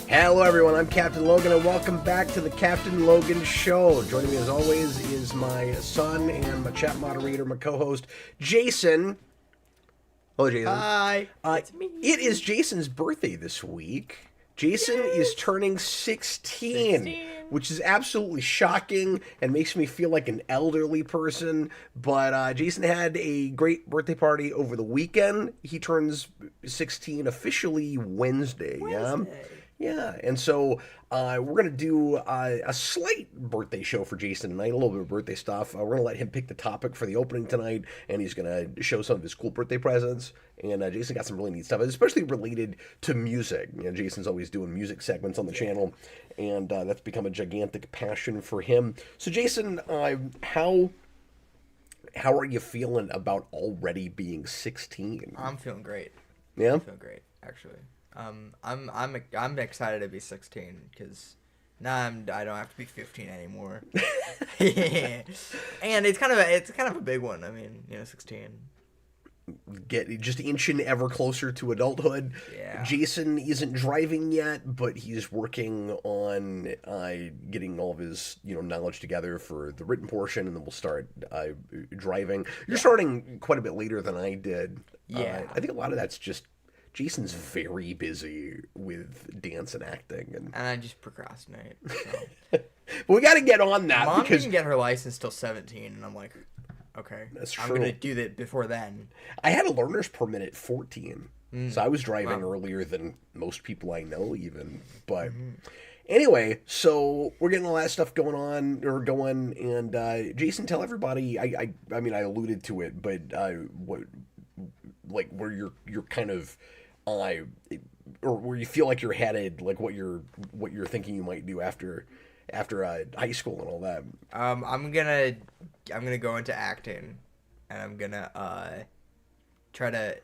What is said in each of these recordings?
Hello everyone, I'm Captain Logan and welcome back to the Captain Logan Show. Joining me as always is my son and my chat moderator, my co-host, Jason. Hello Jason. Hi, it's me. It is Jason's birthday this week. Jason is turning 16, which is absolutely shocking and makes me feel like an elderly person. But Jason had a great birthday party over the weekend. He turns 16 officially Wednesday. Yeah, and so we're going to do a slight birthday show for Jason tonight, a little bit of birthday stuff. We're going to let him pick the topic for the opening tonight, and he's going to show some of his cool birthday presents. And Jason got some really neat stuff, especially related to music. You know, Jason's always doing music segments on the channel, and that's become a gigantic passion for him. So Jason, how are you feeling about already being 16? I'm feeling great. Yeah? I'm feeling great, actually. I'm excited to be 16 because now I don't have to be 15 anymore. And it's kind of a big one. I mean, 16. Just inching ever closer to adulthood. Yeah. Jason isn't driving yet, but he's working on getting all of his knowledge together for the written portion, and then we'll start driving. You're starting quite a bit later than I did. Yeah. I think a lot of that's just Jason's very busy with dance and acting, and I just procrastinate. So. But we got to get on that. Mom because didn't get her license till 17, and I'm like, okay, that's true. I'm gonna do that before then. I had a learner's permit at 14, so I was driving earlier than most people I know, even. But anyway, so we're getting all that stuff going, and Jason, tell everybody. I mean, I alluded to it, but where you're kind of. Or where you feel like you're headed, like what you're thinking you might do after high school and all that. I'm gonna go into acting, and I'm gonna try to.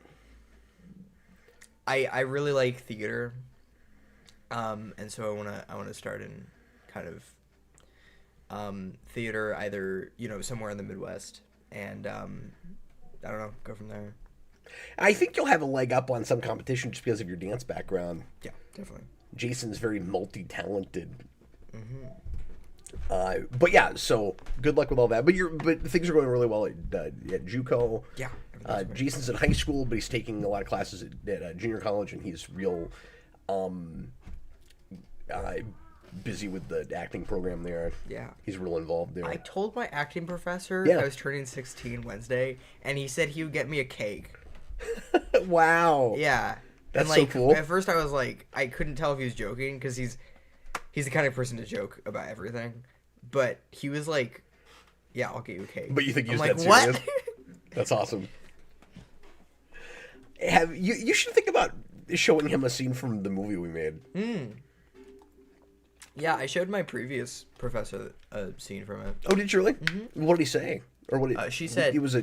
I really like theater, and so I wanna start in kind of theater, either somewhere in the Midwest, and I don't know, go from there. I think you'll have a leg up on some competition just because of your dance background. Yeah, definitely. Jason's very multi-talented. But yeah, so good luck with all that. But things are going really well at JUCO. Yeah. Jason's in high school, but he's taking a lot of classes at junior college, and he's real busy with the acting program there. Yeah. He's real involved there. I told my acting professor I was turning 16 Wednesday, and he said he would get me a cake. Wow. Yeah. That's and, like, so cool. At first, I was like, I couldn't tell if he was joking because he's the kind of person to joke about everything. But he was like, "Yeah, I'll get you a cake." But you think he was I'm dead like, serious? "What?" That's awesome. You should think about showing him a scene from the movie we made. Yeah, I showed my previous professor a scene from it. Oh, did you really? What did he say? Or what? She said it was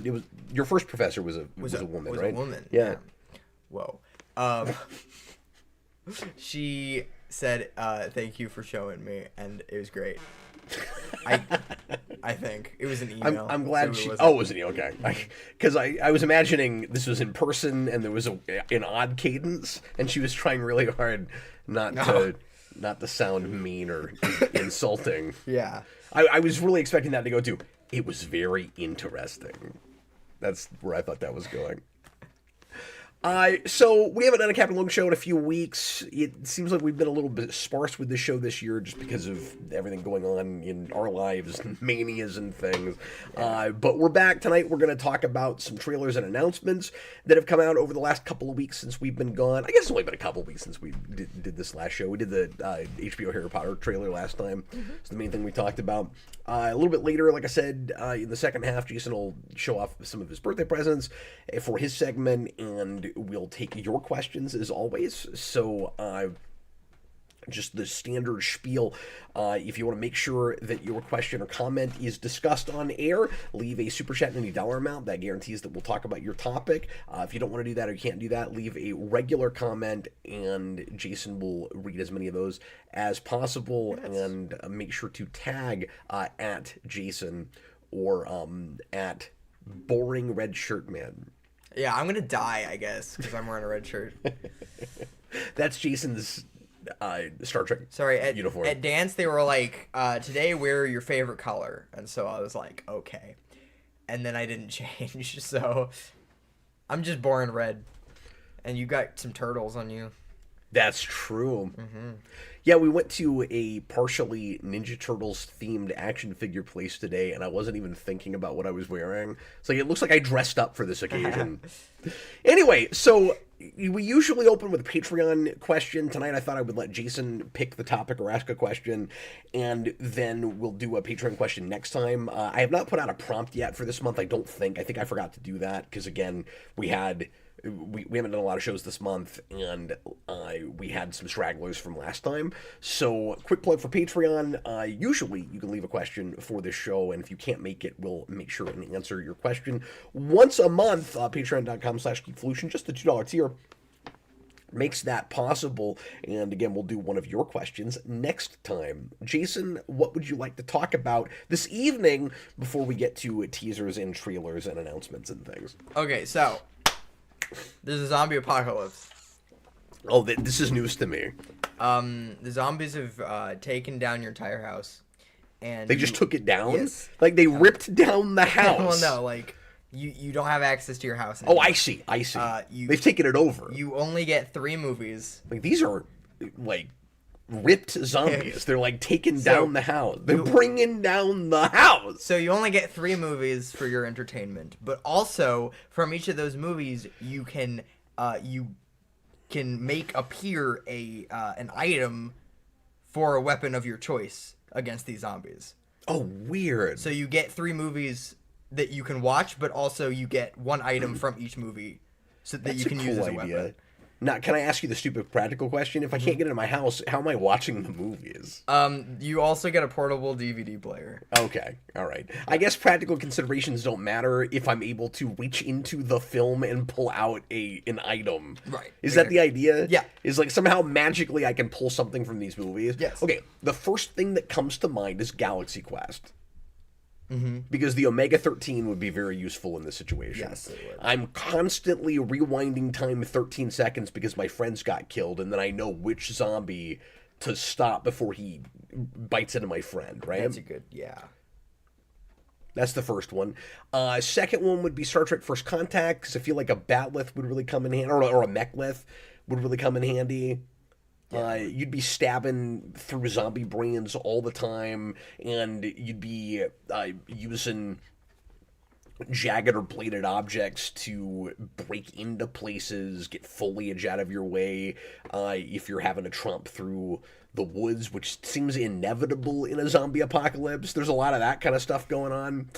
your first professor was a woman, right? A woman. Yeah. Whoa. She said, "Thank you for showing me," and it was great. I think it was an email. I'm glad so it wasn't you? Okay. Because I was imagining this was in person and there was an odd cadence and she was trying really hard not to sound mean or insulting. Yeah. I was really expecting that to go to, it was very interesting. That's where I thought that was going. So we haven't done a Captain Logan show in a few weeks. It seems like we've been a little bit sparse with the show this year just because of everything going on in our lives, manias and things. But we're back tonight. We're going to talk about some trailers and announcements that have come out over the last couple of weeks since we've been gone. I guess it's only been a couple of weeks since we did this last show. We did the HBO Harry Potter trailer last time. It's the main thing we talked about. A little bit later, like I said, in the second half, Jason will show off some of his birthday presents for his segment, and we'll take your questions as always. So, just the standard spiel. If you want to make sure that your question or comment is discussed on air, leave a super chat in any dollar amount. That guarantees that we'll talk about your topic. If you don't want to do that or you can't do that, leave a regular comment, and Jason will read as many of those as possible. Yes. And make sure to tag at Jason or at Boring Red Shirt Man. Yeah, I'm gonna die, I guess, because I'm wearing a red shirt. That's Jason's Star Trek uniform. At dance, they were like, today wear your favorite color. And so I was like, okay. And then I didn't change, so I'm just boring red. And you got some turtles on you. That's true. Yeah, we went to a partially Ninja Turtles themed action figure place today, and I wasn't even thinking about what I was wearing. It's like, it looks like I dressed up for this occasion. Anyway, so we usually open with a Patreon question. Tonight I thought I would let Jason pick the topic or ask a question, and then we'll do a Patreon question next time. I have not put out a prompt yet for this month, I don't think. I think I forgot to do that, because again, we haven't done a lot of shows this month, and we had some stragglers from last time. So, quick plug for Patreon. Usually, you can leave a question for this show, and if you can't make it, we'll make sure and answer your question once a month. Patreon.com/Geekvolution, just the $2 tier makes that possible. And again, we'll do one of your questions next time. Jason, what would you like to talk about this evening before we get to teasers and trailers and announcements and things? Okay, so there's a zombie apocalypse. Oh, this is news to me. The zombies have taken down your entire house, and they just took it down. Yes. Like they ripped down the house. Well, no, like you don't have access to your house anymore. Oh, I see. They've taken it over. You only get 3 movies. Like these are like ripped zombies. They're like taking down the house. They're bringing down the house. So you only get 3 movies for your entertainment, but also from each of those movies you can make appear an item for a weapon of your choice against these zombies. Oh, weird. So you get 3 movies that you can watch, but also you get 1 item from each movie so that you can use as a weapon. Now, can I ask you the stupid practical question? If I can't get into my house, how am I watching the movies? You also get a portable DVD player. Okay, all right. I guess practical considerations don't matter if I'm able to reach into the film and pull out an item. Right. Is that the idea? Yeah. Is like somehow magically I can pull something from these movies? Yes. Okay, the first thing that comes to mind is Galaxy Quest. Because the Omega-13 would be very useful in this situation. Yes, it would. I'm constantly rewinding time 13 seconds because my friends got killed, and then I know which zombie to stop before he bites into my friend, right? That's a good, yeah. That's the first one. Second one would be Star Trek First Contact, because I feel like a Batleth would really come in handy, or a Mechlith would really come in handy. You'd be stabbing through zombie brains all the time, and you'd be using jagged or bladed objects to break into places, get foliage out of your way, if you're having to tromp through the woods, which seems inevitable in a zombie apocalypse. There's a lot of that kind of stuff going on.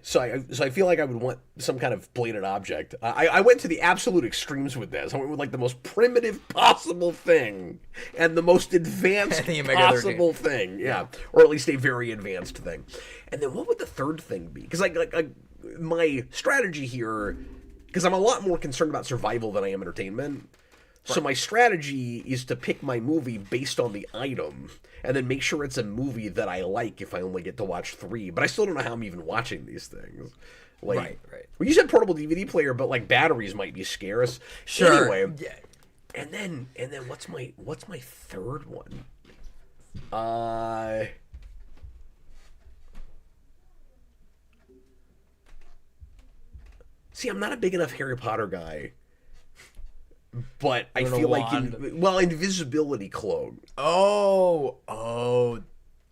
So I feel like I would want some kind of bladed object. I went to the absolute extremes with this. I went with like the most primitive possible thing and the most advanced possible thing. Yeah, or at least a very advanced thing. And then what would the third thing be? Because my strategy here, because I'm a lot more concerned about survival than I am entertainment. So my strategy is to pick my movie based on the item, and then make sure it's a movie that I like if I only get to watch 3. But I still don't know how I'm even watching these things. Like, right. Well, you said portable DVD player, but like batteries might be scarce. Sure. Anyway, yeah. And then what's my third one? See, I'm not a big enough Harry Potter guy. But I feel like invisibility cloak. Oh,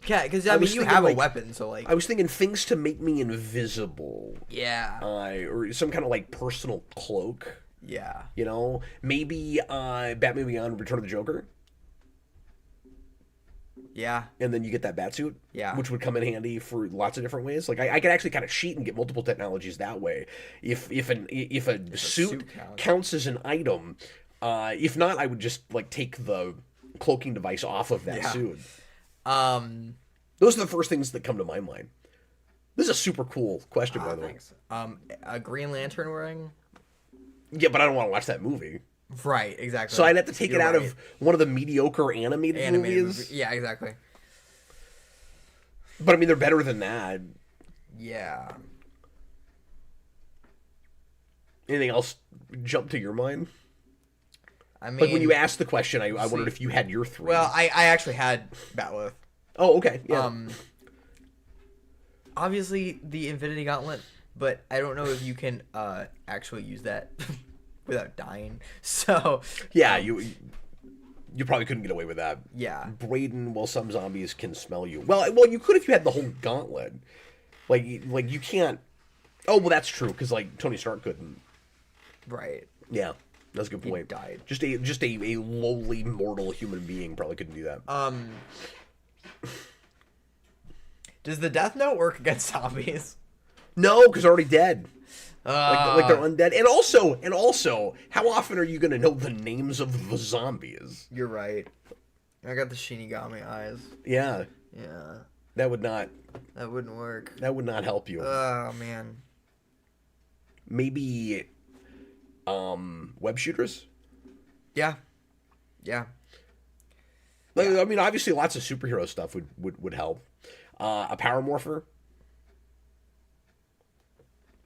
yeah. Because I mean, you have a weapon, so like. I was thinking things to make me invisible. Yeah. Or some kind of like personal cloak. Yeah. You know, maybe Batman Beyond: Return of the Joker. Yeah. And then you get that batsuit. Yeah. Which would come in handy for lots of different ways. Like I could actually kind of cheat and get multiple technologies that way. If a suit counts as an item, if not, I would just like take the cloaking device off of that suit. Those are the first things that come to my mind. This is a super cool question, by the way. A Green Lantern wearing? Yeah, but I don't want to watch that movie. Right, exactly. So I'd have to take it out of one of the mediocre animated movies. Yeah, exactly. But I mean, they're better than that. Yeah. Anything else jump to your mind? I mean, like when you asked the question, I wondered if you had your 3. Well, I actually had Batwolf. Oh, okay. Yeah. Obviously the Infinity Gauntlet, but I don't know if you can actually use that without dying. So yeah, you probably couldn't get away with that. Yeah. Braden, well, some zombies can smell you. Well, you could if you had the whole gauntlet. Like you can't. Oh, well, that's true because like Tony Stark couldn't. Right. Yeah, that's a good point. He died. Just a lowly mortal human being probably couldn't do that. Does the Death Note work against zombies? No, because they're already dead. Like they're undead. And also, how often are you going to know the names of the zombies? You're right. I got the Shinigami eyes. Yeah. Yeah. That wouldn't work. That would not help you. Oh, man. Maybe web shooters? Yeah. Yeah. I mean, obviously lots of superhero stuff would help. A power morpher.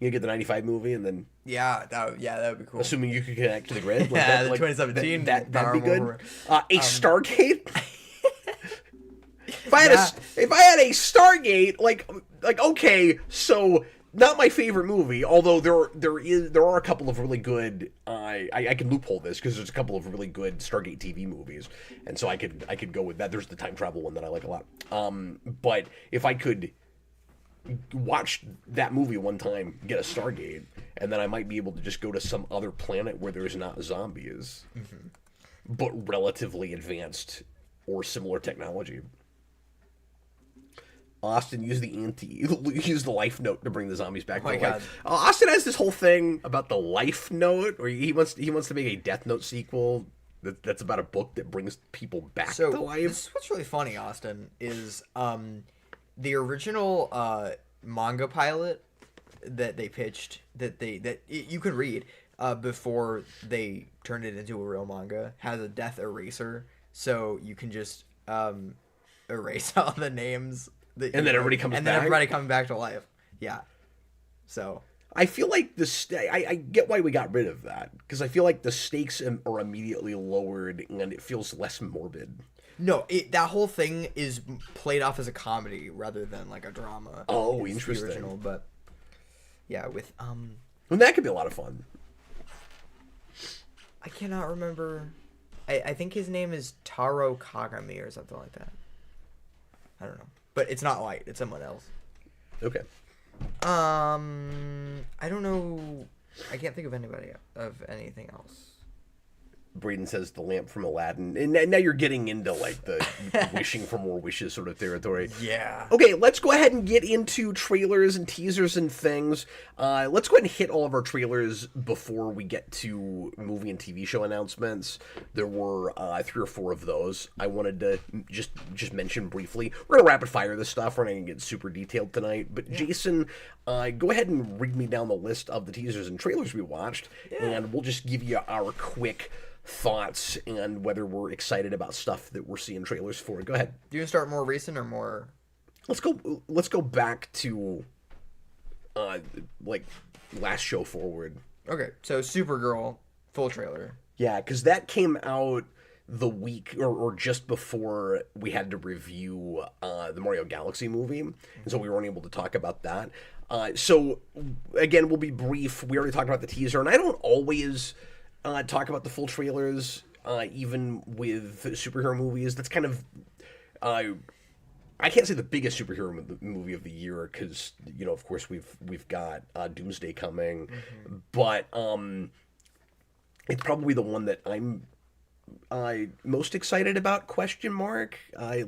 You get the 95 movie and then... Yeah, that would be cool. Assuming you could connect to the grid. Like yeah, the 2017. That'd be good. Stargate? If I had a Stargate, like okay, so not my favorite movie, although there are a couple of really good... I can loophole this because there's a couple of really good Stargate TV movies, and so I could go with that. There's the time travel one that I like a lot. But if I could... watch that movie one time, get a Stargate, and then I might be able to just go to some other planet where there's not zombies, but relatively advanced or similar technology. Austin used the life note to bring the zombies back to life. Austin has this whole thing about the life note, or he wants to make a Death Note sequel that's about a book that brings people back to life. This is what's really funny, Austin, is the original manga pilot that they pitched that you could read before they turned it into a real manga has a death eraser, so you can just erase all the names and then everybody comes back. And then everybody comes back to life. Yeah. So I feel like I get why we got rid of that, because I feel like the stakes are immediately lowered and it feels less morbid. No, that whole thing is played off as a comedy rather than like a drama. Oh, interesting. The original, but yeah, with and that could be a lot of fun. I cannot remember. I think his name is Taro Kagami or something like that. I don't know, but it's not Light. It's someone else. Okay. I don't know. I can't think of anything else. Braden says the lamp from Aladdin, and now you're getting into like the wishing for more wishes sort of territory. Yeah. Okay, let's go ahead and get into trailers and teasers and things. Let's go ahead and hit all of our trailers before we get to movie and TV show announcements. There were 3 or 4 of those I wanted to just mention briefly. We're gonna rapid fire this stuff. We're not gonna get super detailed tonight, but Jason, go ahead and read me down the list of the teasers and trailers we watched, and we'll just give you our quick thoughts and whether we're excited about stuff that we're seeing trailers for. Go ahead. Do you start more recent or more? Let's go back to like last show forward. Okay, so Supergirl full trailer. Yeah, because that came out the week or just before we had to review the Mario Galaxy movie, and so we weren't able to talk about that. So again, we'll be brief. We already talked about the teaser, and I don't always talk about the full trailers, even with superhero movies. That's kind of, I can't say the biggest superhero movie of the year because, you know, of course we've got Doomsday coming, but it's probably the one that I'm most excited about. Question mark. I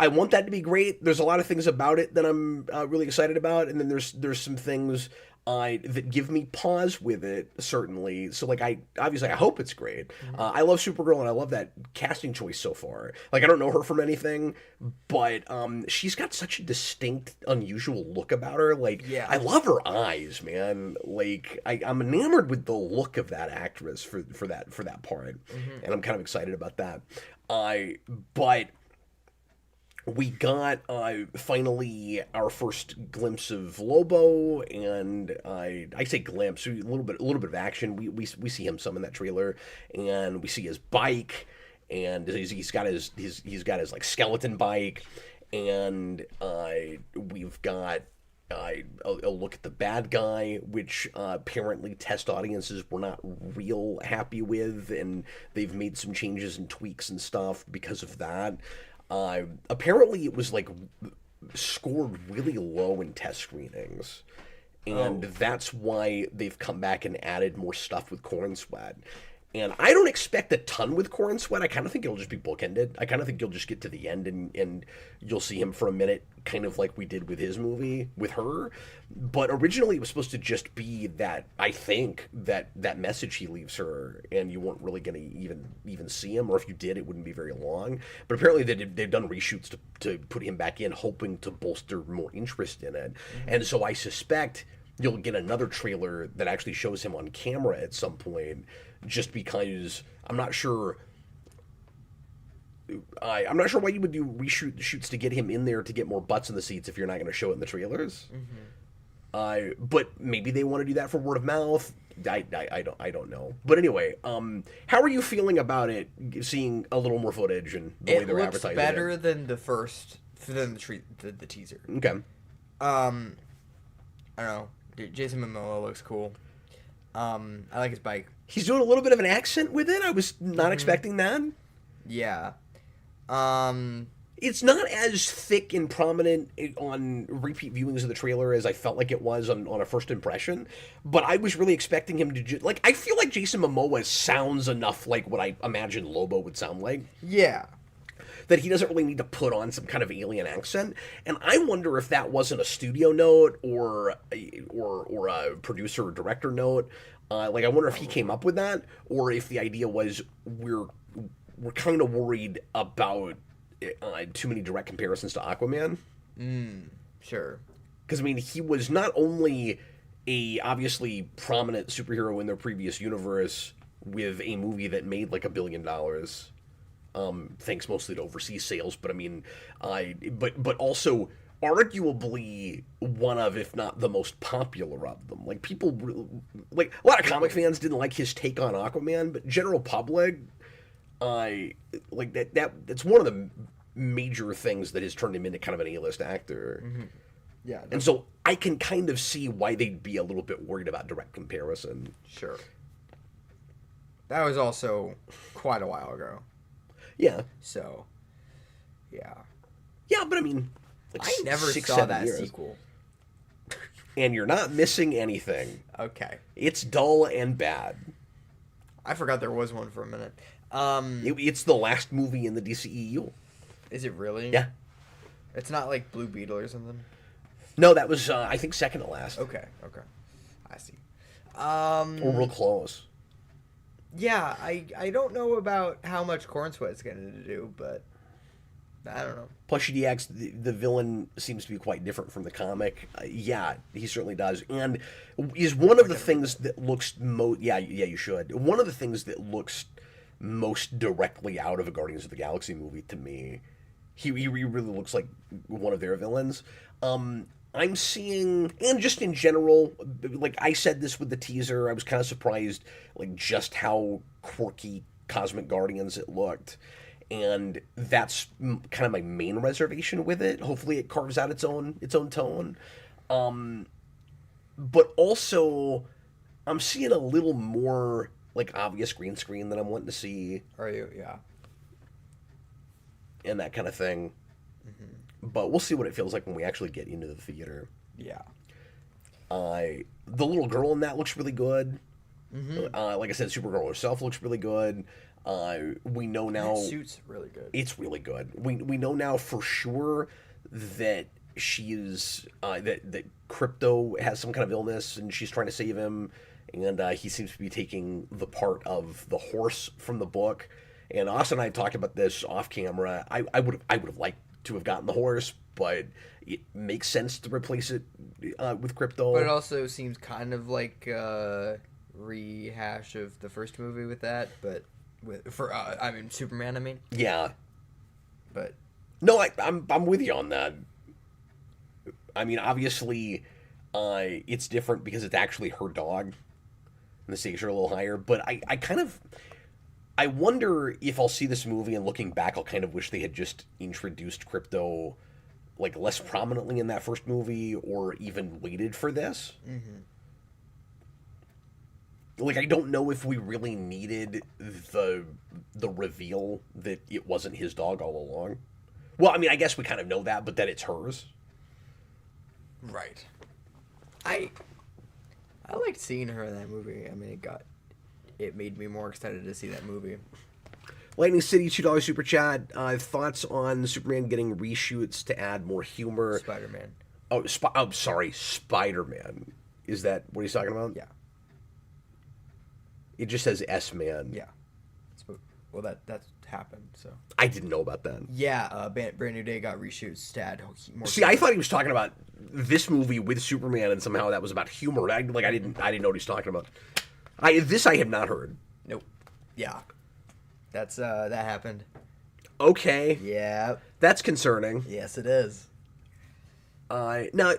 want that to be great. There's a lot of things about it that I'm really excited about, and then there's some things that give me pause with it, certainly. So, like, I hope it's great. I love Supergirl, and I love that casting choice so far. Like, I don't know her from anything, but she's got such a distinct, unusual look about her. Like, I love her eyes, man. Like, I'm enamored with the look of that actress for that part, and I'm kind of excited about that. But we got finally our first glimpse of Lobo, and I say glimpse, a little bit of action. We see him some in that trailer, and we see his bike, and he's got his like skeleton bike, and we've got a look at the bad guy, which apparently test audiences were not real happy with, and they've made some changes and tweaks and stuff because of that. Apparently it was like scored really low in test screenings, and that's why they've come back and added more stuff with Corn Sweat. And I don't expect a ton with Corn Sweat. I kind of think it'll just be bookended. I kind of think you'll just get to the end and you'll see him for a minute, kind of like we did with his movie with her. But originally it was supposed to just be that, I think, that message he leaves her, and you weren't really going to even see him, or if you did, it wouldn't be very long. But apparently they've done reshoots to put him back in, hoping to bolster more interest in it. And so I suspect you'll get another trailer that actually shows him on camera at some point, just because I'm not sure why you would do reshoots to get him in there to get more butts in the seats if you're not going to show it in the trailers. But maybe they want to do that for word of mouth. I don't know. But anyway, how are you feeling about it? Seeing a little more footage and the way they're advertising it. It looks better than the teaser. Okay. I don't know. Jason Momoa looks cool. I like his bike. He's doing a little bit of an accent with it. I was not expecting that. Yeah. It's not as thick and prominent on repeat viewings of the trailer as I felt like it was on a first impression, but I was really expecting him to I feel like Jason Momoa sounds enough like what I imagine Lobo would sound like. Yeah. That he doesn't really need to put on some kind of alien accent, and I wonder if that wasn't a studio note or a producer or director note. I wonder if he came up with that, or if the idea was we're kind of worried about too many direct comparisons to Aquaman. Sure. Because, I mean, he was not only a obviously prominent superhero in their previous universe with a movie that made like $1 billion, thanks mostly to overseas sales, but I mean, but also arguably one of, if not the most popular of them. Like, people, like, a lot of comic fans didn't like his take on Aquaman, but general public, like, that's one of the major things that has turned him into kind of an A-list actor. Yeah. And so I can kind of see why they'd be a little bit worried about direct comparison. Sure. That was also quite a while ago. Yeah. So, yeah. Yeah, but I mean, I never saw that sequel. And you're not missing anything. Okay. It's dull and bad. I forgot there was one for a minute. It's the last movie in the DCEU. Is it really? Yeah. It's not like Blue Beetle or something? No, that was, I think, second to last. Okay. I see. Or real close. Yeah, I don't know about how much Corn Sweat's going to do, but I don't know. Plus, DX, the villain seems to be quite different from the comic. Yeah, he certainly does. And is one of the things that looks most... Yeah, you should. One of the things that looks most directly out of a Guardians of the Galaxy movie to me. He really looks like one of their villains. I'm seeing, and just in general, like I said this with the teaser, I was kind of surprised, like just how quirky Cosmic Guardians it looked, and that's kind of my main reservation with it. Hopefully, it carves out its own tone, but also I'm seeing a little more like obvious green screen than I'm wanting to see. Are you? Yeah. And that kind of thing. But we'll see what it feels like when we actually get into the theater. Yeah. The little girl in that looks really good. Like I said, Supergirl herself looks really good. We know now... That suit's really good. It's really good. We know now for sure that she is... that Crypto has some kind of illness and she's trying to save him. And he seems to be taking the part of the horse from the book. And Austin and I talked about this off camera. I would have liked to have gotten the horse, but it makes sense to replace it with Crypto. But it also seems kind of like a rehash of the first movie with that, but Superman. I mean, yeah. But no, I'm with you on that. I mean, obviously, it's different because it's actually her dog, and the stakes are a little higher. But I wonder if I'll see this movie and looking back, I'll kind of wish they had just introduced Crypto like less prominently in that first movie, or even waited for this. Like, I don't know if we really needed the reveal that it wasn't his dog all along. Well, I mean, I guess we kind of know that, but that it's hers. Right. I liked seeing her in that movie. I mean, it made me more excited to see that movie. Lightning City, $2 super chat. Thoughts on Superman getting reshoots to add more humor? Spider-Man. Oh, sorry, Spider-Man. Is that what he's talking about? Yeah. It just says S-Man. Yeah. Well, that's happened, so. I didn't know about that. Yeah, Brand New Day got reshoots to add more. See, I thought he was talking about this movie with Superman, and somehow that was about humor. I didn't know what he's talking about. This I have not heard. Nope. Yeah. That's that happened. Okay. Yeah. That's concerning. Yes, it is. Now,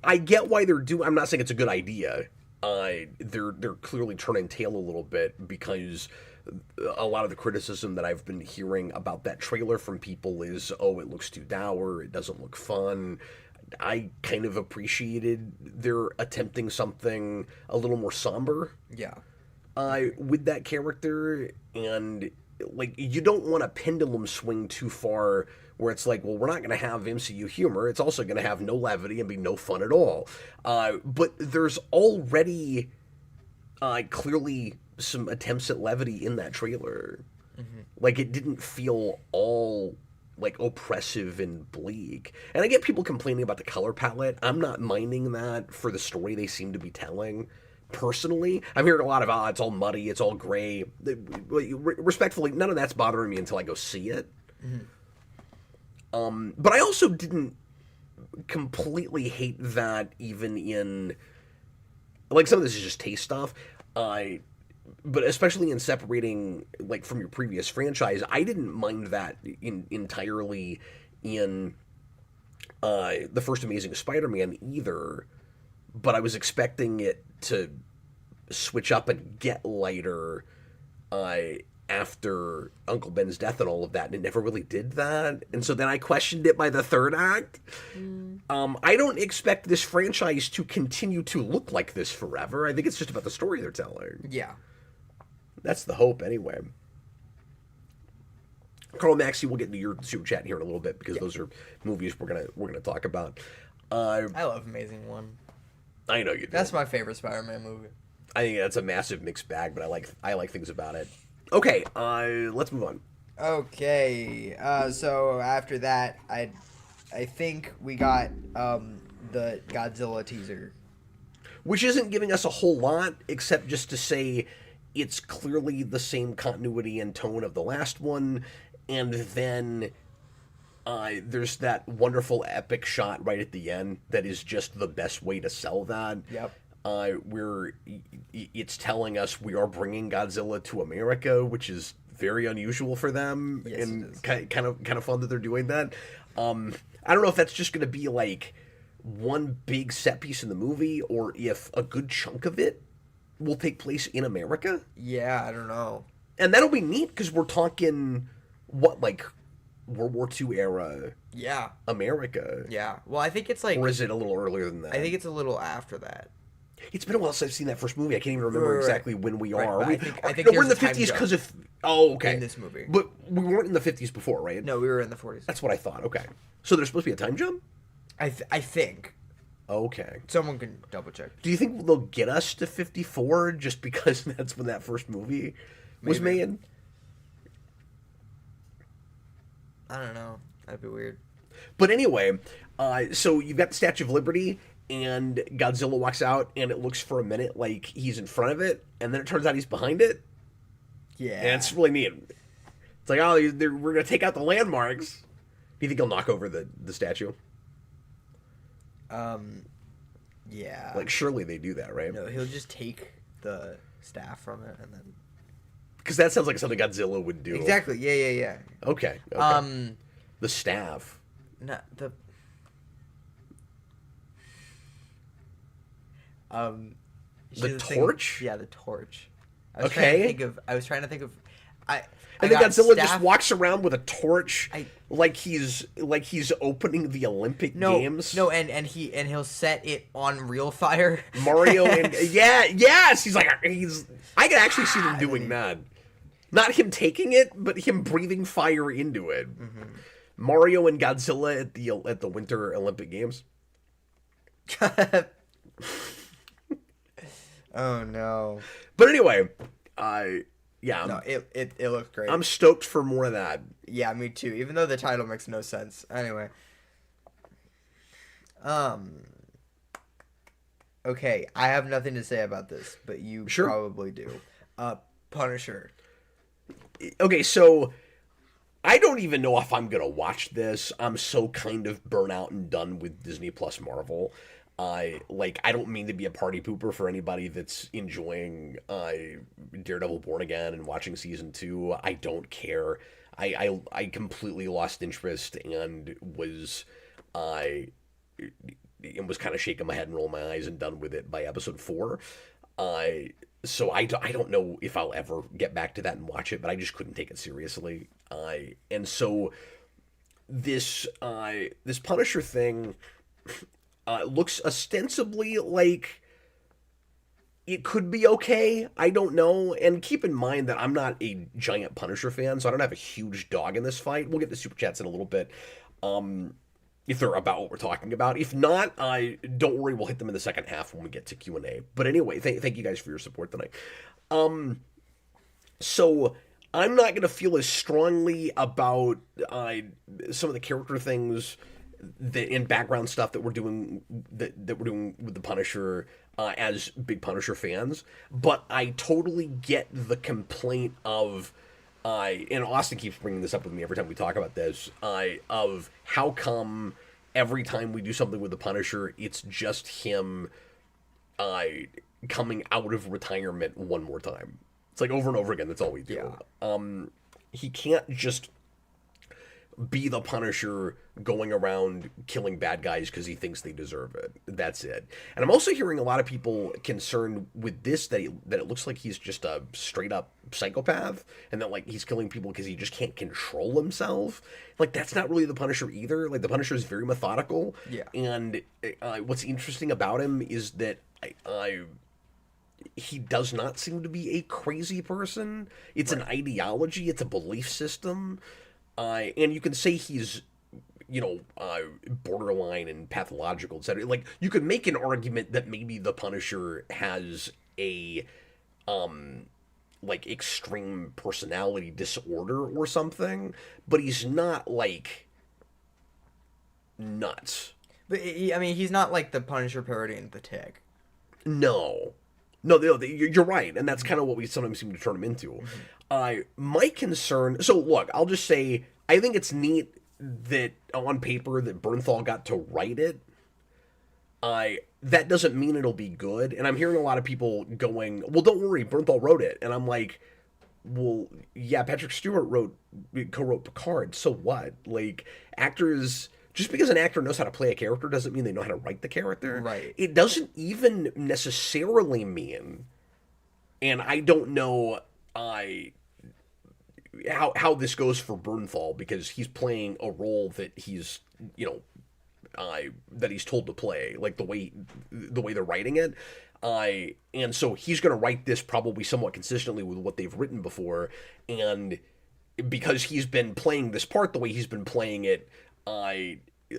I get why they're doing... I'm not saying it's a good idea. They're clearly turning tail a little bit because a lot of the criticism that I've been hearing about that trailer from people is, oh, it looks too dour, it doesn't look fun. I kind of appreciated their attempting something a little more somber. Yeah. With that character, and like you don't want a pendulum swing too far where it's like, well, we're not going to have MCU humor. It's also going to have no levity and be no fun at all. But there's already clearly some attempts at levity in that trailer. Like it didn't feel all like oppressive and bleak. And I get people complaining about the color palette. I'm not minding that for the story they seem to be telling. Personally, I'm hearing a lot of, it's all muddy, it's all gray. Respectfully, none of that's bothering me until I go see it. But I also didn't completely hate that even in, like, some of this is just taste stuff. But especially in separating, like, from your previous franchise, I didn't mind that entirely in the first Amazing Spider-Man either. But I was expecting it to switch up and get lighter after Uncle Ben's death and all of that, and it never really did that. And so then I questioned it by the third act. I don't expect this franchise to continue to look like this forever. I think it's just about the story they're telling. Yeah. That's the hope, anyway. Carl Maxey, we'll get into your super chat here in a little bit because those are movies we're gonna talk about. I love Amazing One. I know you do. That's my favorite Spider-Man movie. I think that's a massive mixed bag, but I like things about it. Okay, let's move on. Okay, so after that, I think we got the Godzilla teaser. Which isn't giving us a whole lot, except just to say it's clearly the same continuity and tone of the last one, and then there's that wonderful epic shot right at the end that is just the best way to sell that. Yep. It's telling us we are bringing Godzilla to America, which is very unusual for them, Yes, and kind of fun that they're doing that. I don't know if that's just going to be like one big set piece in the movie, or if a good chunk of it will take place in America. Yeah, I don't know. And that'll be neat because we're talking what, like World War II era Yeah. America. Yeah. Well, I think it's like, Or is it a little earlier than that? I think it's a little after that. It's been a while since I've seen that first movie. I can't even remember Right. exactly when we Right, are. but We, I think no, we're in there's the a time 50s jump because of... Oh, okay. in this movie. But we weren't in the 50s before, right? No, we were in the 40s. That's what I thought. Okay. So there's supposed to be a time jump? I think. Okay. Someone can double check. Do you think they'll get us to 54 just because that's when that first movie was Maybe. made? I don't know. That'd be weird. But anyway, so you've got the Statue of Liberty, and Godzilla walks out, and it looks for a minute like he's in front of it, and then it turns out he's behind it, Yeah. and it's really neat. It's like, oh, we're going to take out the landmarks. Do you think he'll knock over the statue? Yeah. Like, surely they do that, right? No, he'll just take the staff from it and then. Because that sounds like something Godzilla would do. Exactly. Yeah. Okay. The staff. Not the. The torch? Yeah, the torch. I was Okay. trying to think of. And then got Godzilla just staff- walks around with a torch, I- like he's opening the Olympic Games. No, and he'll set it on real fire. Mario and yes, he's like I can actually see them doing that. Not him taking it, but him breathing fire into it. Mm-hmm. Mario and Godzilla at the Winter Olympic Games. Oh no. But anyway, yeah, No, it looks great. I'm stoked for more of that. Yeah, me too. Even though the title makes no sense. Anyway. Okay, I have nothing to say about this, but you Sure. probably do. Punisher. Okay, so I don't even know if I'm gonna watch this. I'm so kind of burnt out and done with Disney Plus Marvel. I don't mean to be a party pooper for anybody that's enjoying Daredevil Born Again and watching season 2. I don't care. I completely lost interest and was kind of shaking my head and rolling my eyes and done with it by episode 4. So I don't know if I'll ever get back to that and watch it, but I just couldn't take it seriously. And so this Punisher thing looks ostensibly like it could be okay. I don't know. And keep in mind that I'm not a giant Punisher fan, so I don't have a huge dog in this fight. We'll get to super chats in a little bit. If they're about what we're talking about. If not, don't worry, we'll hit them in the second half when we get to Q&A. But anyway, thank you guys for your support tonight. So I'm not going to feel as strongly about some of the character things in background stuff that we're doing with the Punisher as big Punisher fans, but I totally get the complaint of and Austin keeps bringing this up with me every time we talk about this, of how come every time we do something with the Punisher, it's just him coming out of retirement one more time. It's like over and over again, that's all we do. Yeah. He can't just be the Punisher going around killing bad guys because he thinks they deserve it. That's it. And I'm also hearing a lot of people concerned with this that it looks like he's just a straight up psychopath and that like he's killing people because he just can't control himself. Like that's not really the Punisher either. Like the Punisher is very methodical. Yeah. And what's interesting about him is that he does not seem to be a crazy person. It's an ideology. It's a belief system. And you can say he's borderline and pathological, etc. Like, you could make an argument that maybe the Punisher has a like extreme personality disorder or something, but he's not like nuts. But I mean, he's not like the Punisher parodying the Tick. No. No, you're right, and that's kind of what we sometimes seem to turn him into. My concern... So, look, I'll just say, I think it's neat that, on paper, that Bernthal got to write it. That doesn't mean it'll be good, and I'm hearing a lot of people going, well, don't worry, Bernthal wrote it. And I'm like, well, yeah, Patrick Stewart co-wrote Picard, so what? Like, actors... Just because an actor knows how to play a character doesn't mean they know how to write the character. Right. It doesn't even necessarily mean, and I don't know how this goes for Bernthal, because he's playing a role that he's that he's told to play, like the way they're writing it. And so he's going to write this probably somewhat consistently with what they've written before, and because he's been playing this part the way he's been playing it,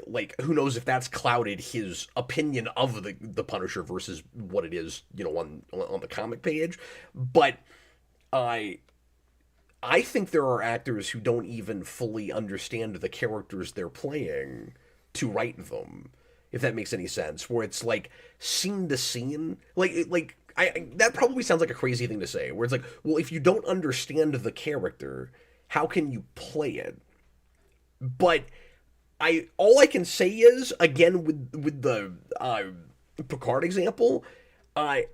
like, who knows if that's clouded his opinion of the Punisher versus what it is, on the comic page. But I think there are actors who don't even fully understand the characters they're playing to write them, if that makes any sense. Where it's like scene to scene, like that probably sounds like a crazy thing to say. Where it's like, well, if you don't understand the character, how can you play it? But all I can say is, again, with the Picard example, I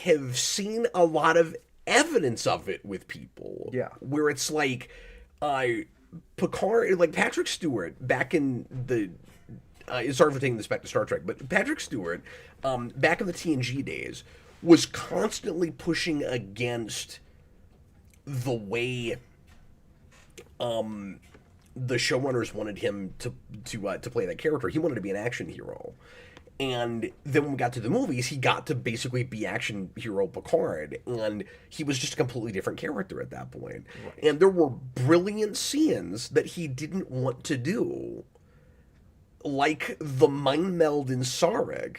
have seen a lot of evidence of it with people. Yeah. Where it's like, Picard, like Patrick Stewart, back in the... sorry for taking this back to Star Trek, but Patrick Stewart, back in the TNG days, was constantly pushing against the way... the showrunners wanted him to play that character. He wanted to be an action hero. And then when we got to the movies, he got to basically be action hero Picard. And he was just a completely different character at that point. Right. And there were brilliant scenes that he didn't want to do. Like the mind meld in Sarek.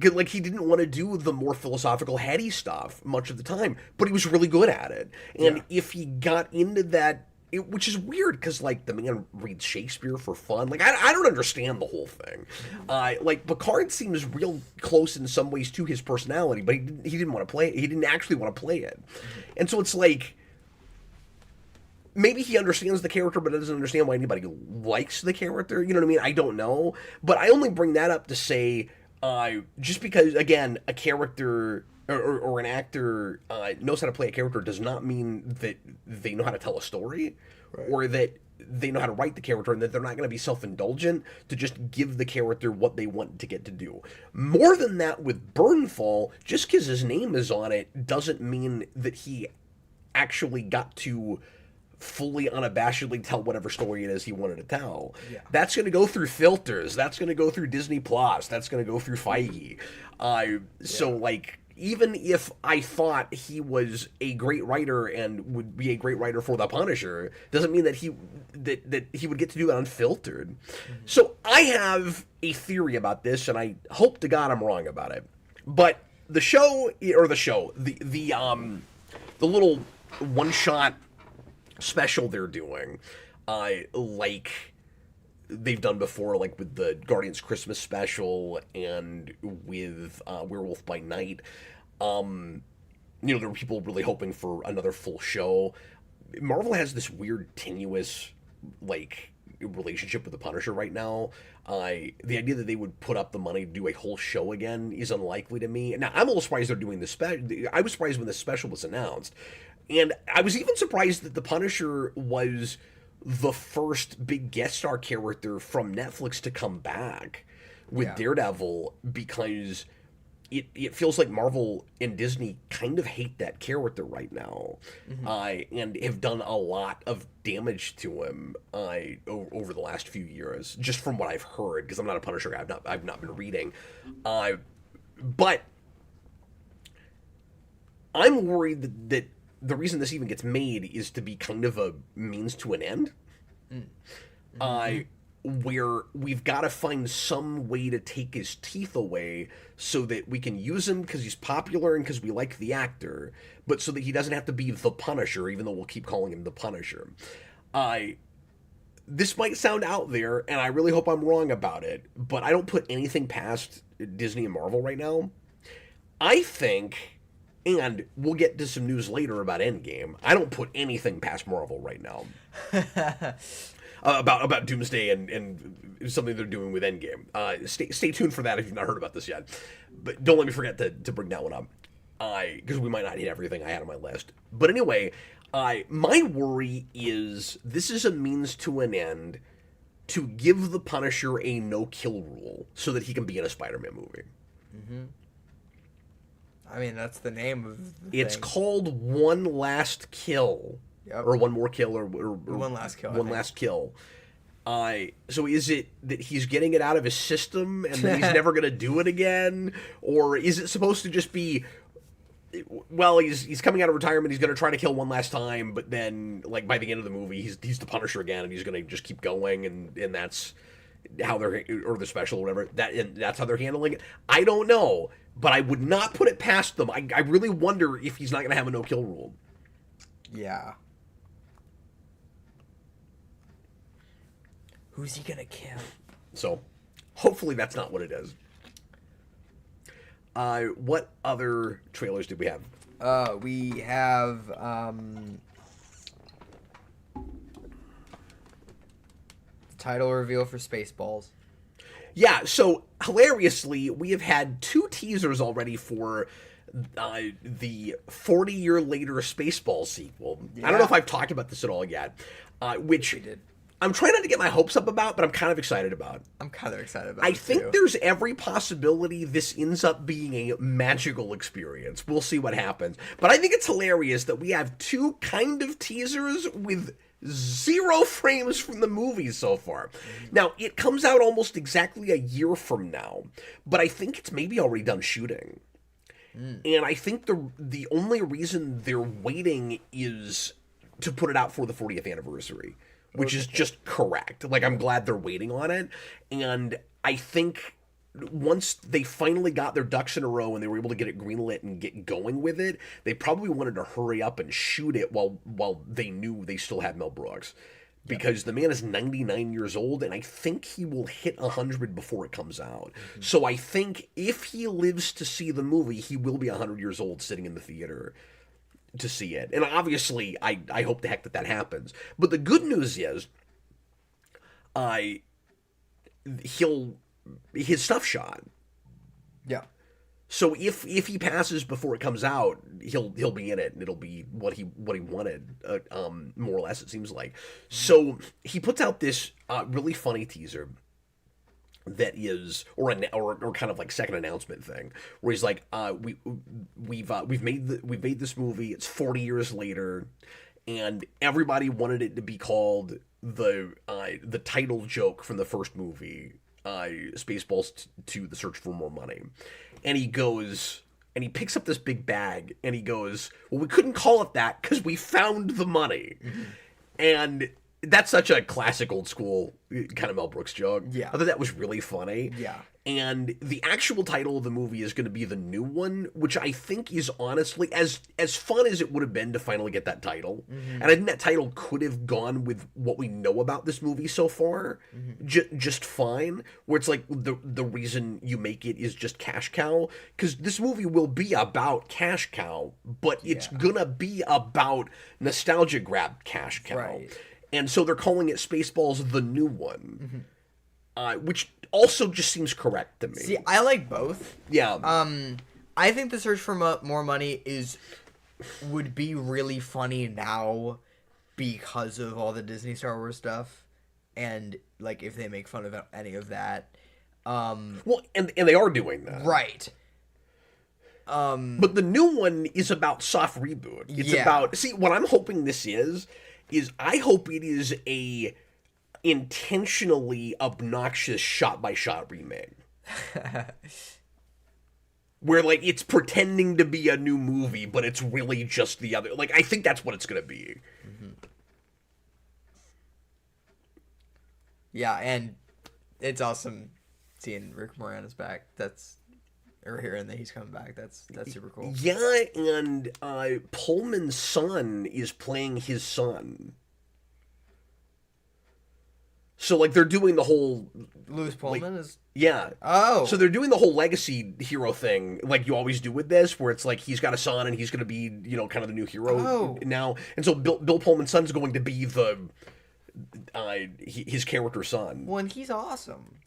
Like, he didn't want to do the more philosophical, heady stuff much of the time. But he was really good at it. And if he got into that... which is weird, because, like, the man reads Shakespeare for fun. Like, I don't understand the whole thing. Like, Picard seems real close in some ways to his personality, but he didn't want to play it. He didn't actually want to play it. And so it's like, maybe he understands the character, but doesn't understand why anybody likes the character. You know what I mean? I don't know. But I only bring that up to say, just because, again, a character... Or an actor knows how to play a character does not mean that they know how to tell a story, right, or that they know how to write the character, and that they're not going to be self-indulgent to just give the character what they want to get to do. More than that, with Bernthal, just because his name is on it doesn't mean that he actually got to fully unabashedly tell whatever story it is he wanted to tell. Yeah. That's going to go through filters. That's going to go through Disney Plus. That's going to go through Feige. So, like... Even if I thought he was a great writer and would be a great writer for The Punisher, doesn't mean that he would get to do that unfiltered. Mm-hmm. So I have a theory about this, and I hope to God I'm wrong about it. But the little one-shot special they're doing, like they've done before, like with the Guardians Christmas special and with Werewolf by Night. There were people really hoping for another full show. Marvel has this weird, tenuous, like, relationship with the Punisher right now. The idea that they would put up the money to do a whole show again is unlikely to me. Now, I'm a little surprised they're doing this special. I was surprised when this special was announced. And I was even surprised that the Punisher was the first big guest star character from Netflix to come back with Daredevil, because it feels like Marvel and Disney kind of hate that character right now, and have done a lot of damage to him over the last few years, just from what I've heard, because I'm not a Punisher guy. I've not been reading, but I'm worried that the reason this even gets made is to be kind of a means to an end. where we've got to find some way to take his teeth away so that we can use him because he's popular and because we like the actor, but so that he doesn't have to be the Punisher, even though we'll keep calling him the Punisher. This might sound out there, and I really hope I'm wrong about it, but I don't put anything past Disney and Marvel right now. I think, and we'll get to some news later about Endgame, I don't put anything past Marvel right now. About Doomsday and something they're doing with Endgame. Stay tuned for that if you've not heard about this yet. But don't let me forget to bring that one up. Because we might not hit everything I had on my list. But anyway, my worry is this is a means to an end to give the Punisher a no-kill rule so that he can be in a Spider-Man movie. Mm-hmm. I mean, that's the name of the It's thing. called One Last Kill. Yep. Or One More Kill, or One Last Kill. One Last Kill. So is it that he's getting it out of his system and then he's never going to do it again? Or is it supposed to just be, well, he's coming out of retirement, he's going to try to kill one last time, but then, like, by the end of the movie, he's the Punisher again, and he's going to just keep going, and that's how they're, or the special or whatever, that's how they're handling it? I don't know, but I would not put it past them. I really wonder if he's not going to have a no-kill rule. Yeah. Who's he gonna kill? So, hopefully that's not what it is. What other trailers did we have? We have title reveal for Spaceballs. Yeah, so hilariously, we have had 2 teasers already for the 40-year later Spaceballs sequel. Yeah. I don't know if I've talked about this at all yet, which We did. I'm trying not to get my hopes up about, but I'm kind of excited about. I'm kind of excited about I it, think too. there's every possibility this ends up being a magical experience. We'll see what happens. But I think it's hilarious that we have 2 kind of teasers with 0 frames from the movie so far. Now, it comes out almost exactly a year from now, but I think it's maybe already done shooting. And I think the only reason they're waiting is to put it out for the 40th anniversary, which is just correct. Like, I'm glad they're waiting on it. And I think once they finally got their ducks in a row and they were able to get it greenlit and get going with it, they probably wanted to hurry up and shoot it while they knew they still had Mel Brooks. Because the man is 99 years old, and I think he will hit 100 before it comes out. Mm-hmm. So I think if he lives to see the movie, he will be 100 years old sitting in the theater to see it. And obviously, I hope the heck that happens. But the good news is, his stuff shot. Yeah. So if he passes before it comes out, he'll be in it, and it'll be what he wanted, more or less, it seems like. So he puts out this really funny teaser that is, or kind of like second announcement thing, where he's like, we've made this movie. It's 40 years later, and everybody wanted it to be called the title joke from the first movie, Spaceballs 2: The Search for More Money. And he goes, and he picks up this big bag, and he goes, well, we couldn't call it that because we found the money. Mm-hmm. And that's such a classic old school kind of Mel Brooks joke. Yeah. I thought that was really funny. Yeah. And the actual title of the movie is going to be the new one, which I think is honestly as fun as it would have been to finally get that title. Mm-hmm. And I think that title could have gone with what we know about this movie so far, just fine. Where it's like the reason you make it is just Cash Cow, because this movie will be about Cash Cow, but it's gonna be about nostalgia grab Cash Cow. Right. And so they're calling it Spaceballs the new one, which also just seems correct to me. See, I like both. Yeah. I think The Search for More Money would be really funny now because of all the Disney Star Wars stuff, and like if they make fun of any of that. Well, and they are doing that, right? But the new one is about soft reboot. It's about, see, what I'm hoping this is I hope it is a intentionally obnoxious shot-by-shot remake. Where, like, it's pretending to be a new movie, but it's really just the other. Like, I think that's what it's going to be. Yeah, and it's awesome seeing Rick Moranis back. Or hearing that he's coming back. That's super cool. Yeah, and Pullman's son is playing his son. So, like, they're doing the whole... Louis Pullman is... Yeah. Oh. So they're doing the whole legacy hero thing, like you always do with this, where it's like he's got a son and he's going to be, kind of the new hero now. And so Bill Pullman's son's going to be his character's son. Well, and he's awesome.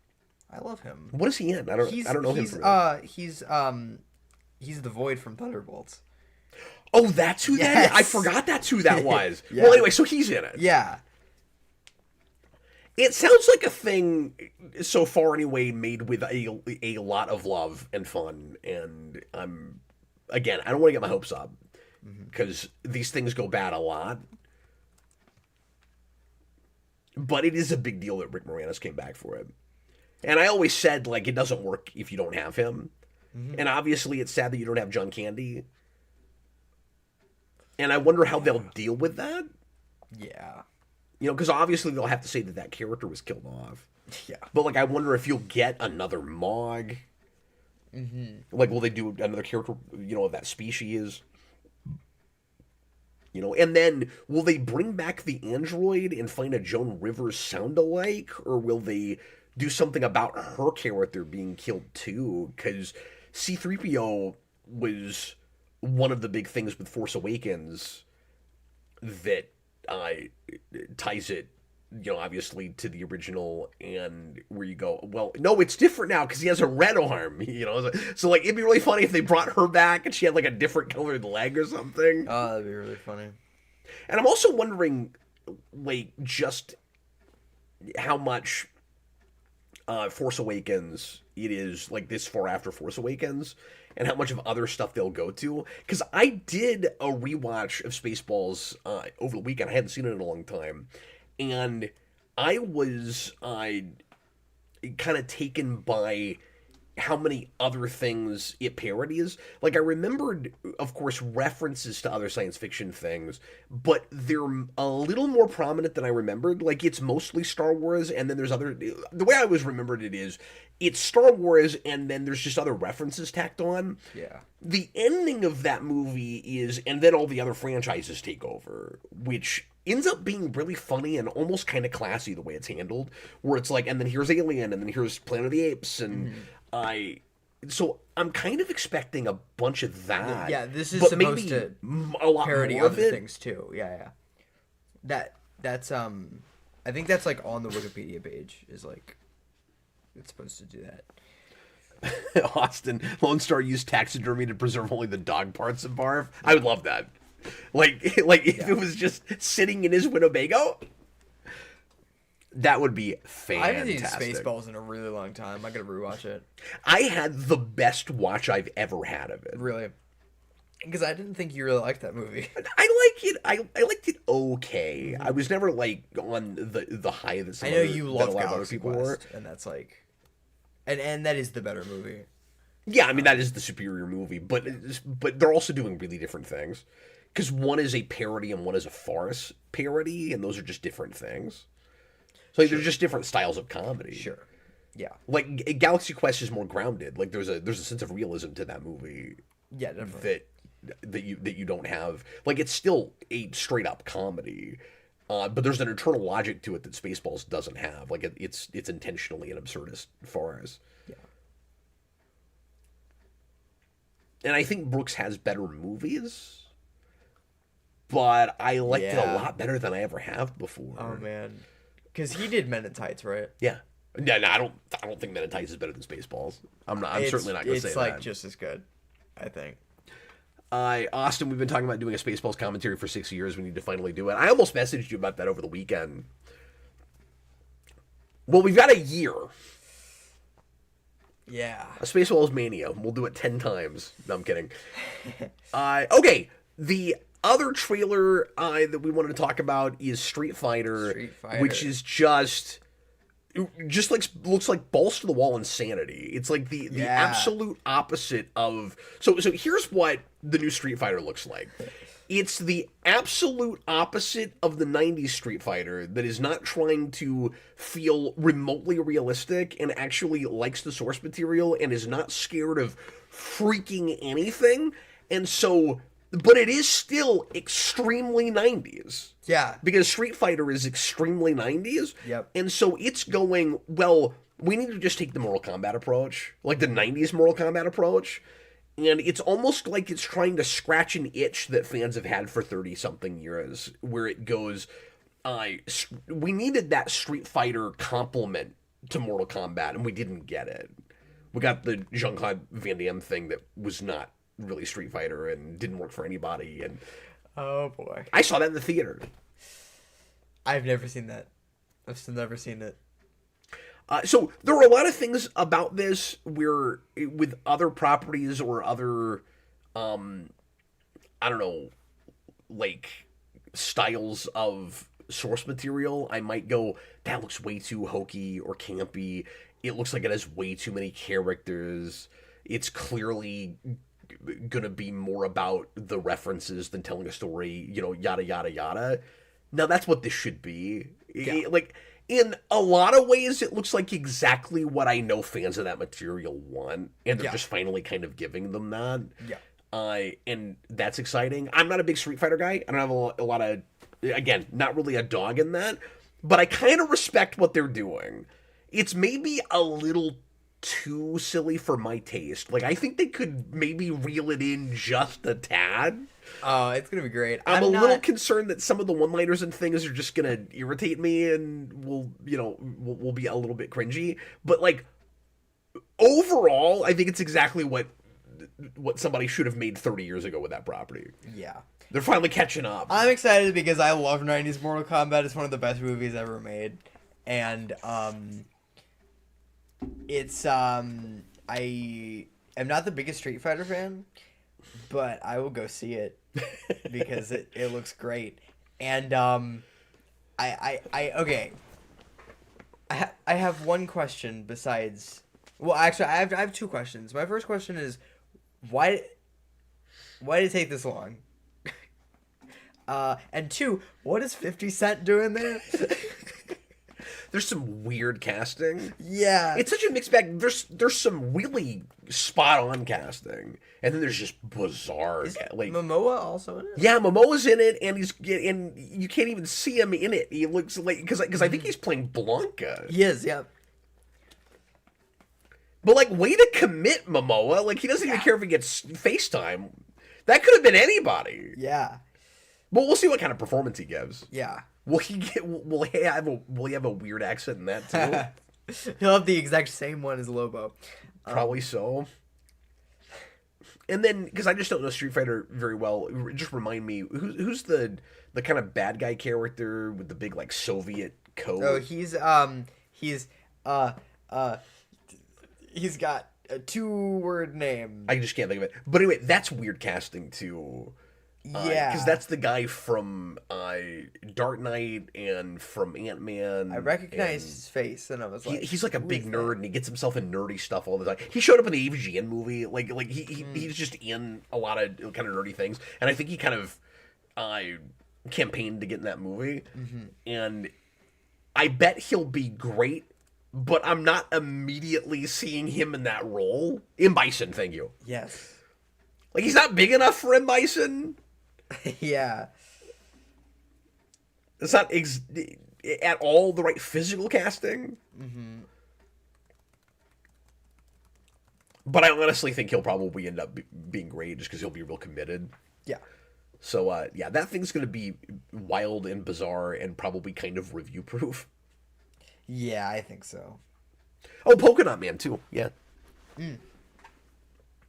I love him. What is he in? I don't know him. He's the Void from Thunderbolts. Oh, that's who that is? I forgot that's who that was. Yeah. Well, anyway, so he's in it. Yeah. It sounds like a thing, so far anyway, made with a lot of love and fun. And I don't want to get my hopes up, because these things go bad a lot. But it is a big deal that Rick Moranis came back for it. And I always said, like, it doesn't work if you don't have him. And obviously it's sad that you don't have John Candy. And I wonder how they'll deal with that. Yeah. Because obviously they'll have to say that character was killed off. Yeah. But, like, I wonder if you'll get another Mog. Like, will they do another character, of that species? And then will they bring back the android and find a Joan Rivers sound-alike? Or will they do something about her character being killed too? Because C-3PO was one of the big things with Force Awakens that ties it, obviously to the original, and where you go, well, no, it's different now because he has a red arm, so like it'd be really funny if they brought her back and she had like a different colored leg or something. Oh, that'd be really funny. And I'm also wondering, like, just how much Force Awakens it is, like, this far after Force Awakens, and how much of other stuff they'll go to. Because I did a rewatch of Spaceballs over the weekend. I hadn't seen it in a long time. And I was kind of taken by how many other things it parodies. Like, I remembered, of course, references to other science fiction things, but they're a little more prominent than I remembered. Like, it's mostly Star Wars, and then there's other... The way I always remembered it is, it's Star Wars, and then there's just other references tacked on. Yeah. The ending of that movie is, and then all the other franchises take over, which ends up being really funny and almost kind of classy the way it's handled, where it's like, and then here's Alien, and then here's Planet of the Apes, and... So I'm kind of expecting a bunch of that. Yeah, this is supposed to a lot parody more of other it. things too. Yeah. That's I think that's like on the Wikipedia page is like it's supposed to do that. Austin, Lone Star used taxidermy to preserve only the dog parts of Barf. I would love that. Like if it was just sitting in his Winnebago. That would be fantastic. I haven't seen Spaceballs in a really long time. I gotta rewatch it. I had the best watch I've ever had of it. Really? Because I didn't think you really liked that movie. I like it. I liked it okay. I was never like on the high that I know you love a lot of other Galaxy people Quest, were, and that's like, and that is the better movie. Yeah, I mean that is the superior movie, but they're also doing really different things. Because one is a parody and one is a farce parody, and those are just different things. So like, they're just different styles of comedy. Sure. Yeah. Like Galaxy Quest is more grounded. Like there's a sense of realism to that movie. Yeah, definitely. That you don't have. Like it's still a straight up comedy, but there's an internal logic to it that Spaceballs doesn't have. Like it's intentionally an absurdist farce. Yeah. And I think Brooks has better movies, but I liked it a lot better than I ever have before. Oh man. Because he did Men in Tights, right? Yeah. No, I don't think Men in Tights is better than Spaceballs. I'm certainly not going to say that. It's like just as good, I think. Austin, we've been talking about doing a Spaceballs commentary for 6 years. We need to finally do it. I almost messaged you about that over the weekend. Well, we've got a year. Yeah. A Spaceballs Mania. We'll do it 10 times. No, I'm kidding. Okay. The other trailer that we wanted to talk about is Street Fighter. Which is just like looks like balls to the wall insanity. It's like the absolute opposite of so here's what the new Street Fighter looks like. It's the absolute opposite of the 90s Street Fighter that is not trying to feel remotely realistic and actually likes the source material and is not scared of freaking anything. And so, but it is still extremely 90s. Yeah. Because Street Fighter is extremely 90s. Yep. And so it's going, well, we need to just take the Mortal Kombat approach, like the 90s Mortal Kombat approach. And it's almost like it's trying to scratch an itch that fans have had for 30-something years, where it goes, we needed that Street Fighter complement to Mortal Kombat, and we didn't get it. We got the Jean-Claude Van Damme thing that was not really Street Fighter and didn't work for anybody. And oh, boy. I saw that in the theater. I've never seen that. I've still never seen it. So there are a lot of things about this where, with other properties or other, I don't know, like styles of source material, I might go, that looks way too hokey or campy. It looks like it has way too many characters. It's clearly gonna be more about the references than telling a story, yada, yada, yada. Now, that's what this should be. Yeah. In a lot of ways, it looks like exactly what I know fans of that material want, and they're just finally kind of giving them that. Yeah. And that's exciting. I'm not a big Street Fighter guy. I don't have a lot of, again, not really a dog in that, but I kind of respect what they're doing. It's maybe a little too silly for my taste. Like, I think they could maybe reel it in just a tad. Oh, it's gonna be great. I'm a little concerned that some of the one-liners and things are just gonna irritate me and will be a little bit cringy. But like overall, I think it's exactly what somebody should have made 30 years ago with that property. Yeah. They're finally catching up. I'm excited because I love 90s Mortal Kombat. It's one of the best movies ever made. And it's I am not the biggest Street Fighter fan, but I will go see it because it looks great. And okay. I have one question besides. Well, actually, I have two questions. My first question is, why did it take this long? And two, what is 50 Cent doing there? There's some weird casting. Yeah. It's such a mixed bag. There's some really spot on casting, and then there's just bizarre. Is Momoa also in it? Yeah, Momoa's in it, and you can't even see him in it. He looks like because I think he's playing Blanca. He is. Yep. But like, way to commit, Momoa. Like, he doesn't even care if he gets FaceTime. That could have been anybody. Yeah. But we'll see what kind of performance he gives. Yeah. Will he have a weird accent in that too? He'll have the exact same one as Lobo. Probably so. And then, because I just don't know Street Fighter very well, just remind me, who's the kind of bad guy character with the big like Soviet coat? Oh, he's got a 2-word name. I just can't think of it. But anyway, that's weird casting too. Yeah, because that's the guy from Dark Knight and from Ant-Man. I recognized his face, and I was like, he's like a big nerd, and he gets himself in nerdy stuff all the time. He showed up in the AVGN movie, he's just in a lot of kind of nerdy things, and I think he kind of campaigned to get in that movie, and I bet he'll be great. But I'm not immediately seeing him in that role. M. Bison, thank you. Yes. Like, he's not big enough for M. Bison. Yeah. It's not at all the right physical casting. Mm-hmm. But I honestly think he'll probably end up being great just because he'll be real committed. Yeah. So, yeah, that thing's going to be wild and bizarre and probably kind of review-proof. Yeah, I think so. Oh, Polka Dot Man, too. Yeah. Do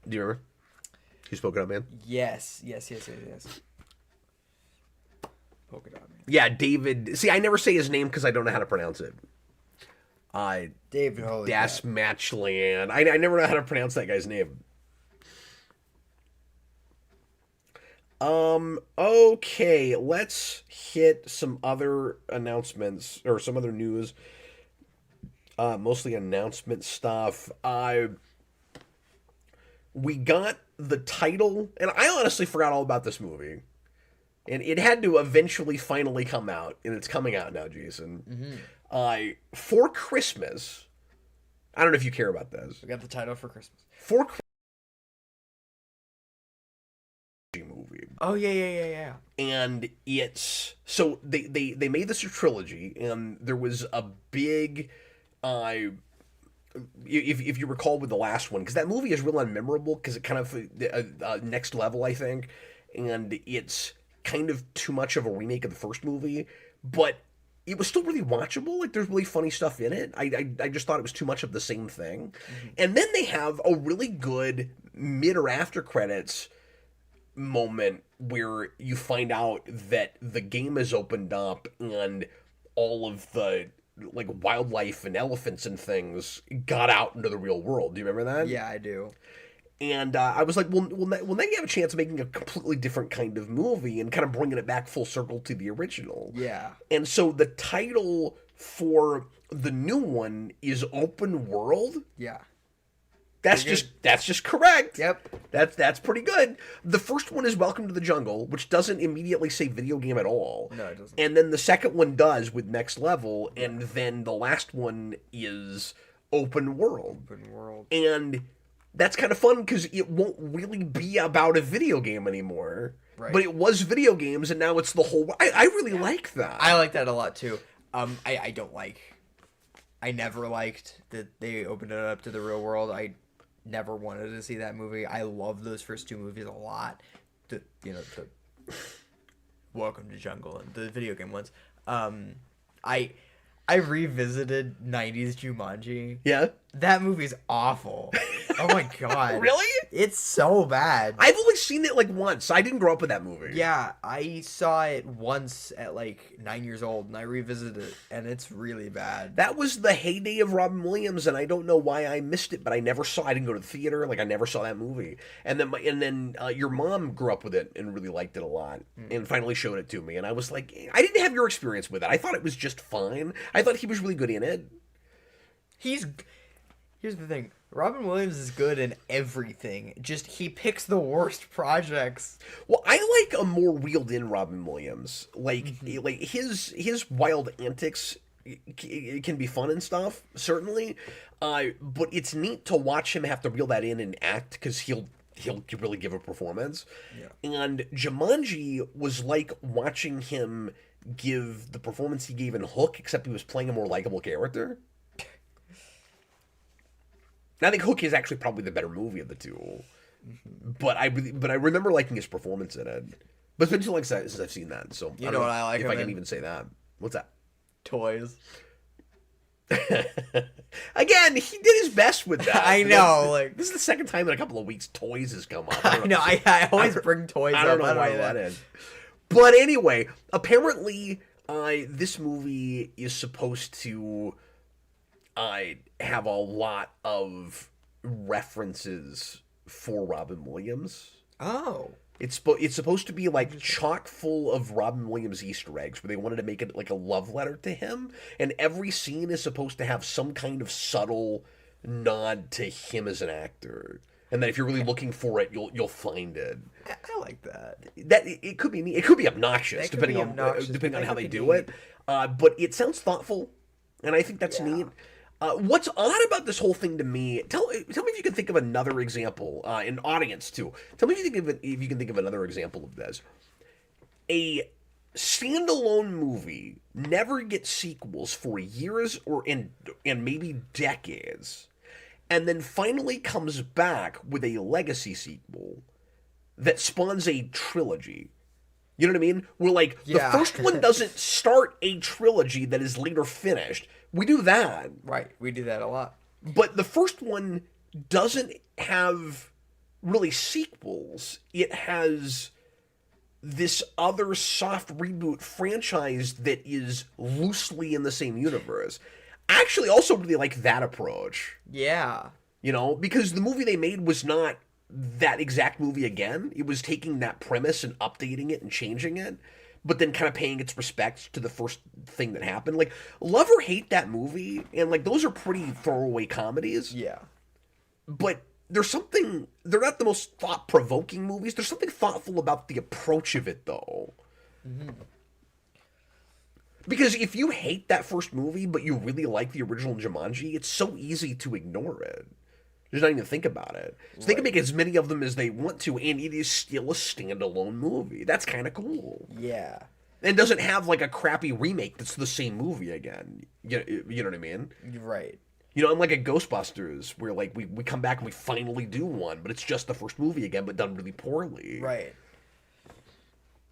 you remember? He's Polka Dot Man? Yes. Polka Dot Man. Yeah, David. See, I never say his name because I don't know how to pronounce it. David Holy Das Matchland. I never know how to pronounce that guy's name. Okay, let's hit some other announcements or some other news. Mostly announcement stuff. We got the title, and I honestly forgot all about this movie. and it had to eventually finally come out, and it's coming out now, Jason. For Christmas, I don't know if you care about this. We got the title for Christmas. For movie. Oh yeah. And it's so they made this a trilogy, and there was a big if you recall with the last one, because that movie is real unmemorable because it kind of next level, I think, and it's kind of too much of a remake of the first movie, but it was still really watchable. Like, there's really funny stuff in it. I just thought it was too much of the same thing. And then they have a really good mid or after credits moment where you find out that the game is opened up and all of the like wildlife and elephants and things got out into the real world. Do you remember that? Yeah, I do. And I was like, well, now you have a chance of making a completely different kind of movie and kind of bringing it back full circle to the original. Yeah. And so the title for the new one is Open World. Yeah. That's just correct. Yep. That's pretty good. The first one is Welcome to the Jungle, which doesn't immediately say video game at all. No, it doesn't. And then the second one does with Next Level, and then the last one is Open World. Open World. And that's kind of fun because it won't really be about a video game anymore. Right. But it was video games, and now it's the whole. I really like that. I like that a lot too. I don't like. I never liked that they opened it up to the real world. I never wanted to see that movie. I love those first two movies a lot. The Welcome to Jungle and the video game ones. I revisited 90s Jumanji. Yeah. That movie's awful. Oh my god. Really? It's so bad. I've only seen it like once. I didn't grow up with that movie. Yeah, I saw it once at like 9 years old, and I revisited it, and it's really bad. That was the heyday of Robin Williams, and I don't know why I missed it, but I didn't go to the theater. Like, I never saw that movie. And then your mom grew up with it and really liked it a lot, and finally showed it to me. And I was like, I didn't have your experience with it. I thought it was just fine. I thought he was really good in it. Here's the thing. Robin Williams is good in everything. Just he picks the worst projects. Well, I like a more reeled-in Robin Williams. Like his wild antics it can be fun and stuff, certainly. But it's neat to watch him have to reel that in and act because he'll really give a performance. Yeah. And Jumanji was like watching him give the performance he gave in Hook, except he was playing a more likable character. And I think Hook is actually probably the better movie of the two, but I remember liking his performance in it. But it's been too long since I've seen that, so you know what I like. If I can even say that, what's that? Toys. Again, he did his best with that. I know. This is the second time in a couple of weeks Toys has come up. I know. I always bring Toys up. I don't know why that is. But anyway, apparently, this movie is supposed to have a lot of references for Robin Williams. Oh. It's supposed to be like chock full of Robin Williams Easter eggs where they wanted to make it like a love letter to him, and every scene is supposed to have some kind of subtle nod to him as an actor. And that if you're really looking for it, you'll find it. I like that. That it could be obnoxious depending on how they do it. But it sounds thoughtful, and I think that's neat. What's odd about this whole thing to me? Tell me if you can think of another example. An audience too. Tell me if you can think of another example of this. A standalone movie never gets sequels for years and maybe decades, and then finally comes back with a legacy sequel that spawns a trilogy. You know what I mean? Where the first one doesn't start a trilogy that is later finished. We do that. Right. We do that a lot. But the first one doesn't have really sequels. It has this other soft reboot franchise that is loosely in the same universe. I actually also really like that approach. Yeah. You know, because the movie they made was not that exact movie again. It was taking that premise and updating it and changing it, but then kind of paying its respects to the first thing that happened. Like, love or hate that movie, and those are pretty throwaway comedies. Yeah. But they're not the most thought-provoking movies. There's something thoughtful about the approach of it, though. Because if you hate that first movie, but you really like the original Jumanji, it's so easy to ignore it. Just not even think about it. So they can make as many of them as they want to, and it is still a standalone movie. That's kind of cool. Yeah. And doesn't have like a crappy remake that's the same movie again. You know what I mean? Right. You know, unlike a Ghostbusters, where like we come back and we finally do one, but it's just the first movie again, but done really poorly. Right.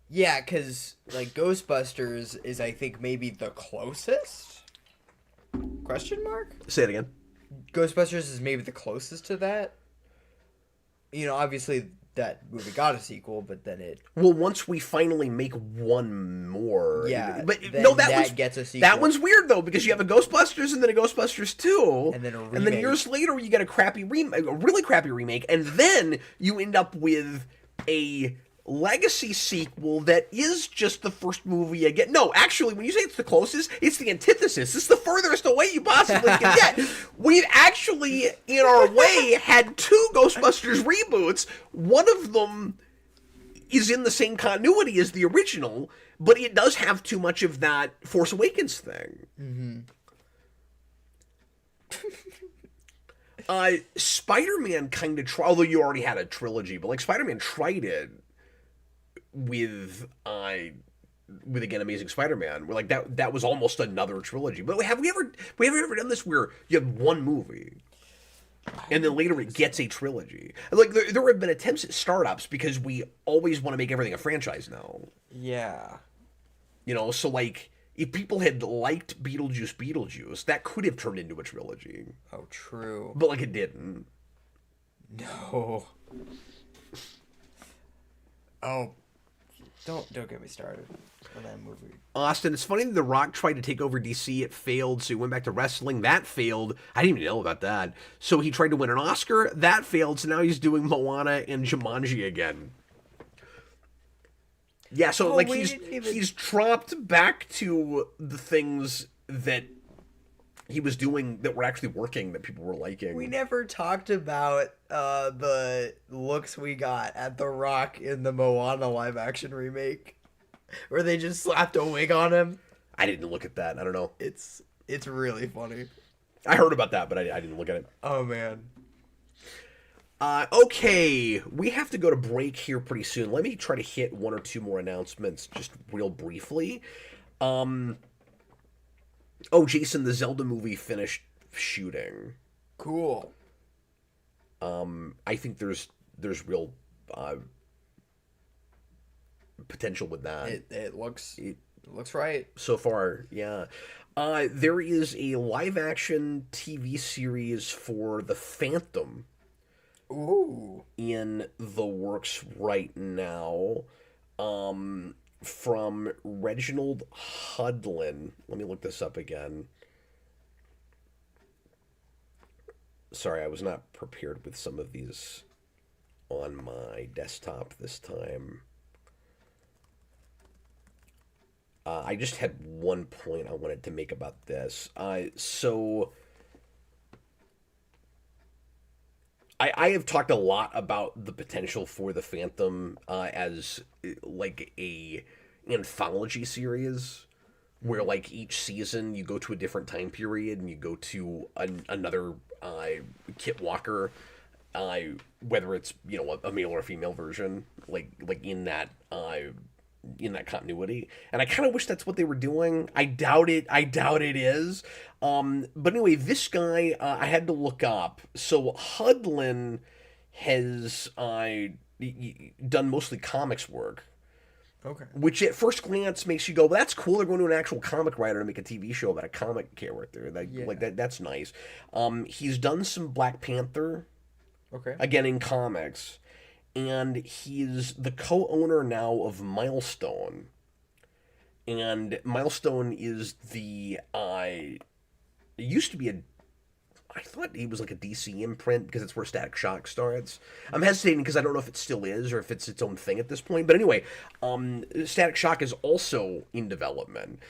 Yeah, because like Ghostbusters is, I think, maybe the closest? Question mark? Say it again. Ghostbusters is maybe the closest to that. You know, obviously that movie got a sequel, but then it... Well, once we finally make one more... Yeah, but then no, that gets a sequel. That one's weird, though, because you have a Ghostbusters and then a Ghostbusters 2. And then a remake. And then years later, you get a really crappy remake, and then you end up with a legacy sequel that is just the first movie again. No, actually, when you say it's the closest, it's the antithesis. It's the furthest away you possibly can get. We've actually, in our way, had 2 Ghostbusters reboots. One of them is in the same continuity as the original, but it does have too much of that Force Awakens thing. Spider-Man kind of tried, although you already had a trilogy, but like Spider-Man tried it with again Amazing Spider-Man, where like that was almost another trilogy. But have we ever done this where you have one movie and then later it gets a trilogy? Like there have been attempts at startups because we always want to make everything a franchise now. Yeah. You know, so like if people had liked Beetlejuice, that could have turned into a trilogy. Oh, true. But like it didn't. No. Oh. Don't get me started on that movie. Austin, it's funny that The Rock tried to take over DC. It failed, so he went back to wrestling. That failed. I didn't even know about that. So he tried to win an Oscar. That failed, so now he's doing Moana and Jumanji again. Yeah, so like he's dropped back to the things that he was doing that were actually working, that people were liking. We never talked about the looks we got at The Rock in the Moana live-action remake, where they just slapped a wig on him. I didn't look at that. I don't know. It's really funny. I heard about that, but I didn't look at it. Oh, man. Okay, we have to go to break here pretty soon. Let me try to hit 1 or 2 more announcements just real briefly. Oh, Jason, the Zelda movie finished shooting. Cool. I think there's real potential with that. It looks right. So far, yeah. There is a live-action TV series for The Phantom. Ooh. In the works right now. From Reginald Hudlin. Let me look this up again. Sorry, I was not prepared with some of these on my desktop this time. I just had one point I wanted to make about this. So I have talked a lot about the potential for the Phantom as like a anthology series where like each season you go to a different time period and you go to another Kit Walker, whether it's, you know, a male or a female version, like in that continuity. And I kind of wish that's what they were doing. I doubt it is. But anyway, this guy, I had to look up. So Hudlin has done mostly comics work. Okay. Which at first glance makes you go, well, that's cool. They're going to an actual comic writer to make a TV show about a comic character. Like that's nice. He's done some Black Panther. Okay. Again, in comics. And he's the co-owner now of Milestone. And Milestone is it used to be I thought he was like a DC imprint because it's where Static Shock starts. I'm hesitating because I don't know if it still is or if it's its own thing at this point. But anyway, Static Shock is also in development.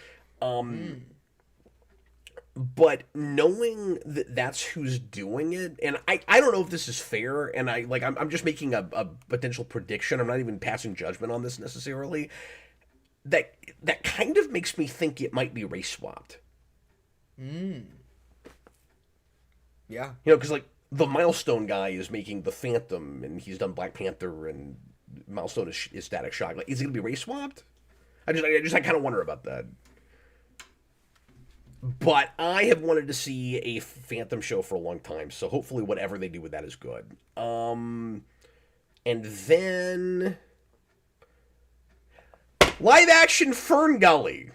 But knowing that that's who's doing it, and I don't know if this is fair, and I'm just making a potential prediction. I'm not even passing judgment on this necessarily. that kind of makes me think it might be race swapped. Yeah. You know, because like the Milestone guy is making the Phantom, and he's done Black Panther, and Milestone is Static Shock. Like, is it gonna be race swapped? I kind of wonder about that. But I have wanted to see a Phantom show for a long time, so hopefully whatever they do with that is good. And then live action Fern Gully.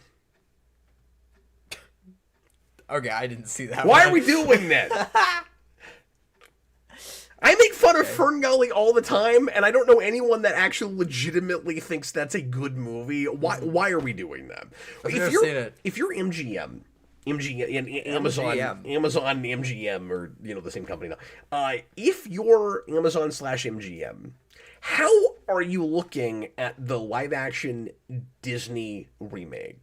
Okay, I didn't see that. Why one. are we doing this? I make fun of Fern Gully all the time, and I don't know anyone that actually legitimately thinks that's a good movie. Why are we doing that? I've never seen it. If you're MGM, Amazon, MGM, or you know the same company now. If you're Amazon/MGM, how are you looking at the live action Disney remakes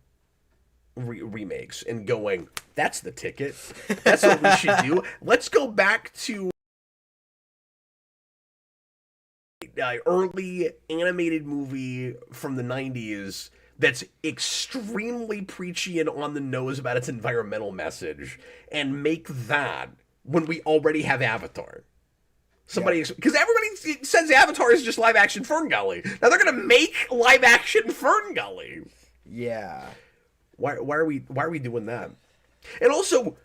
and going, that's the ticket. That's what we should do. Let's go back to early animated movie from the 90s that's extremely preachy and on the nose about its environmental message, and make that when we already have Avatar. Because everybody says Avatar is just live action Fern Gully. Now they're gonna make live action Fern Gully. Yeah. Why are we doing that? And also,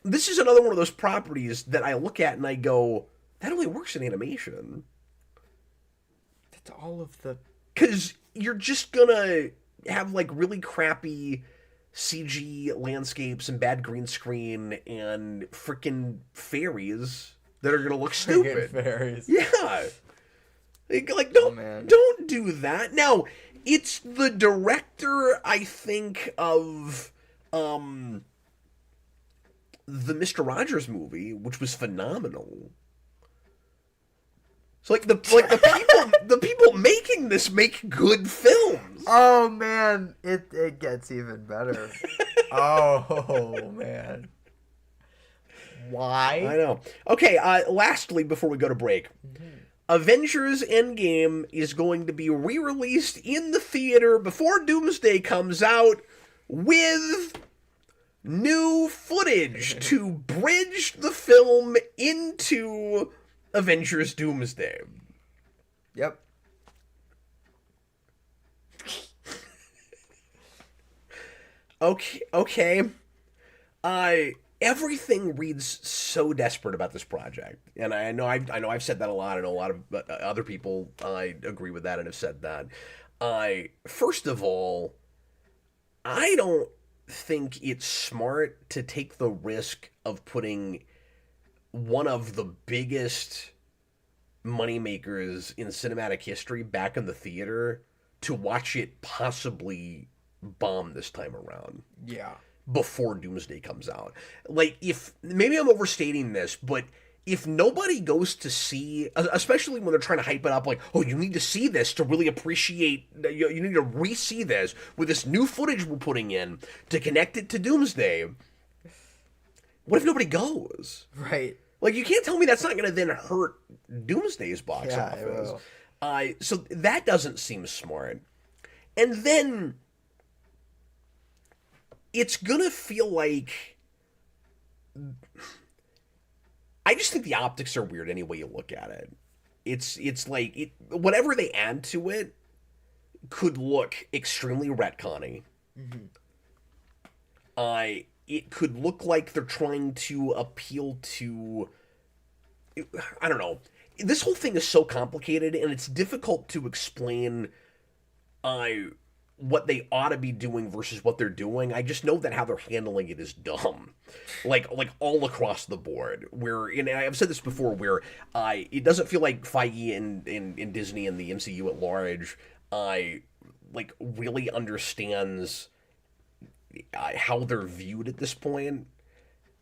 this is another one of those properties that I look at and I go, that only works in animation. That's all of the... Because you're just gonna have like really crappy CG landscapes and bad green screen and freaking fairies that are gonna look stupid. Fairies. Yeah. Like don't do that. Now, it's the director, I think, of the Mr. Rogers movie, which was phenomenal. So like the people making this make good films. Oh man, it gets even better. Oh man. Why? I know. Okay, lastly before we go to break, Avengers Endgame is going to be re-released in the theater before Doomsday comes out with new footage to bridge the film into Avengers Doomsday. Yep. Okay. Everything reads so desperate about this project, and I know I've said that a lot. I know a lot of other people agree with that and have said that. First of all, I don't think it's smart to take the risk of putting one of the biggest moneymakers in cinematic history back in the theater to watch it possibly bomb this time around. Yeah. Before Doomsday comes out. Like, if maybe I'm overstating this, but if nobody goes to see, especially when they're trying to hype it up, like, oh, you need to see this to really appreciate, you need to re-see this with this new footage we're putting in to connect it to Doomsday. What if nobody goes? Right. Like, you can't tell me that's not going to then hurt Doomsday's box office. It will. So that doesn't seem smart. And then it's gonna feel like, I just think the optics are weird any way you look at it. It's like whatever they add to it could look extremely retconny. It could look like they're trying to appeal to, I don't know. This whole thing is so complicated, and it's difficult to explain what they ought to be doing versus what they're doing. I just know that how they're handling it is dumb, like all across the board. Where, and I've said this before, where it doesn't feel like Feige and Disney and the MCU at large, like really understands how they're viewed at this point.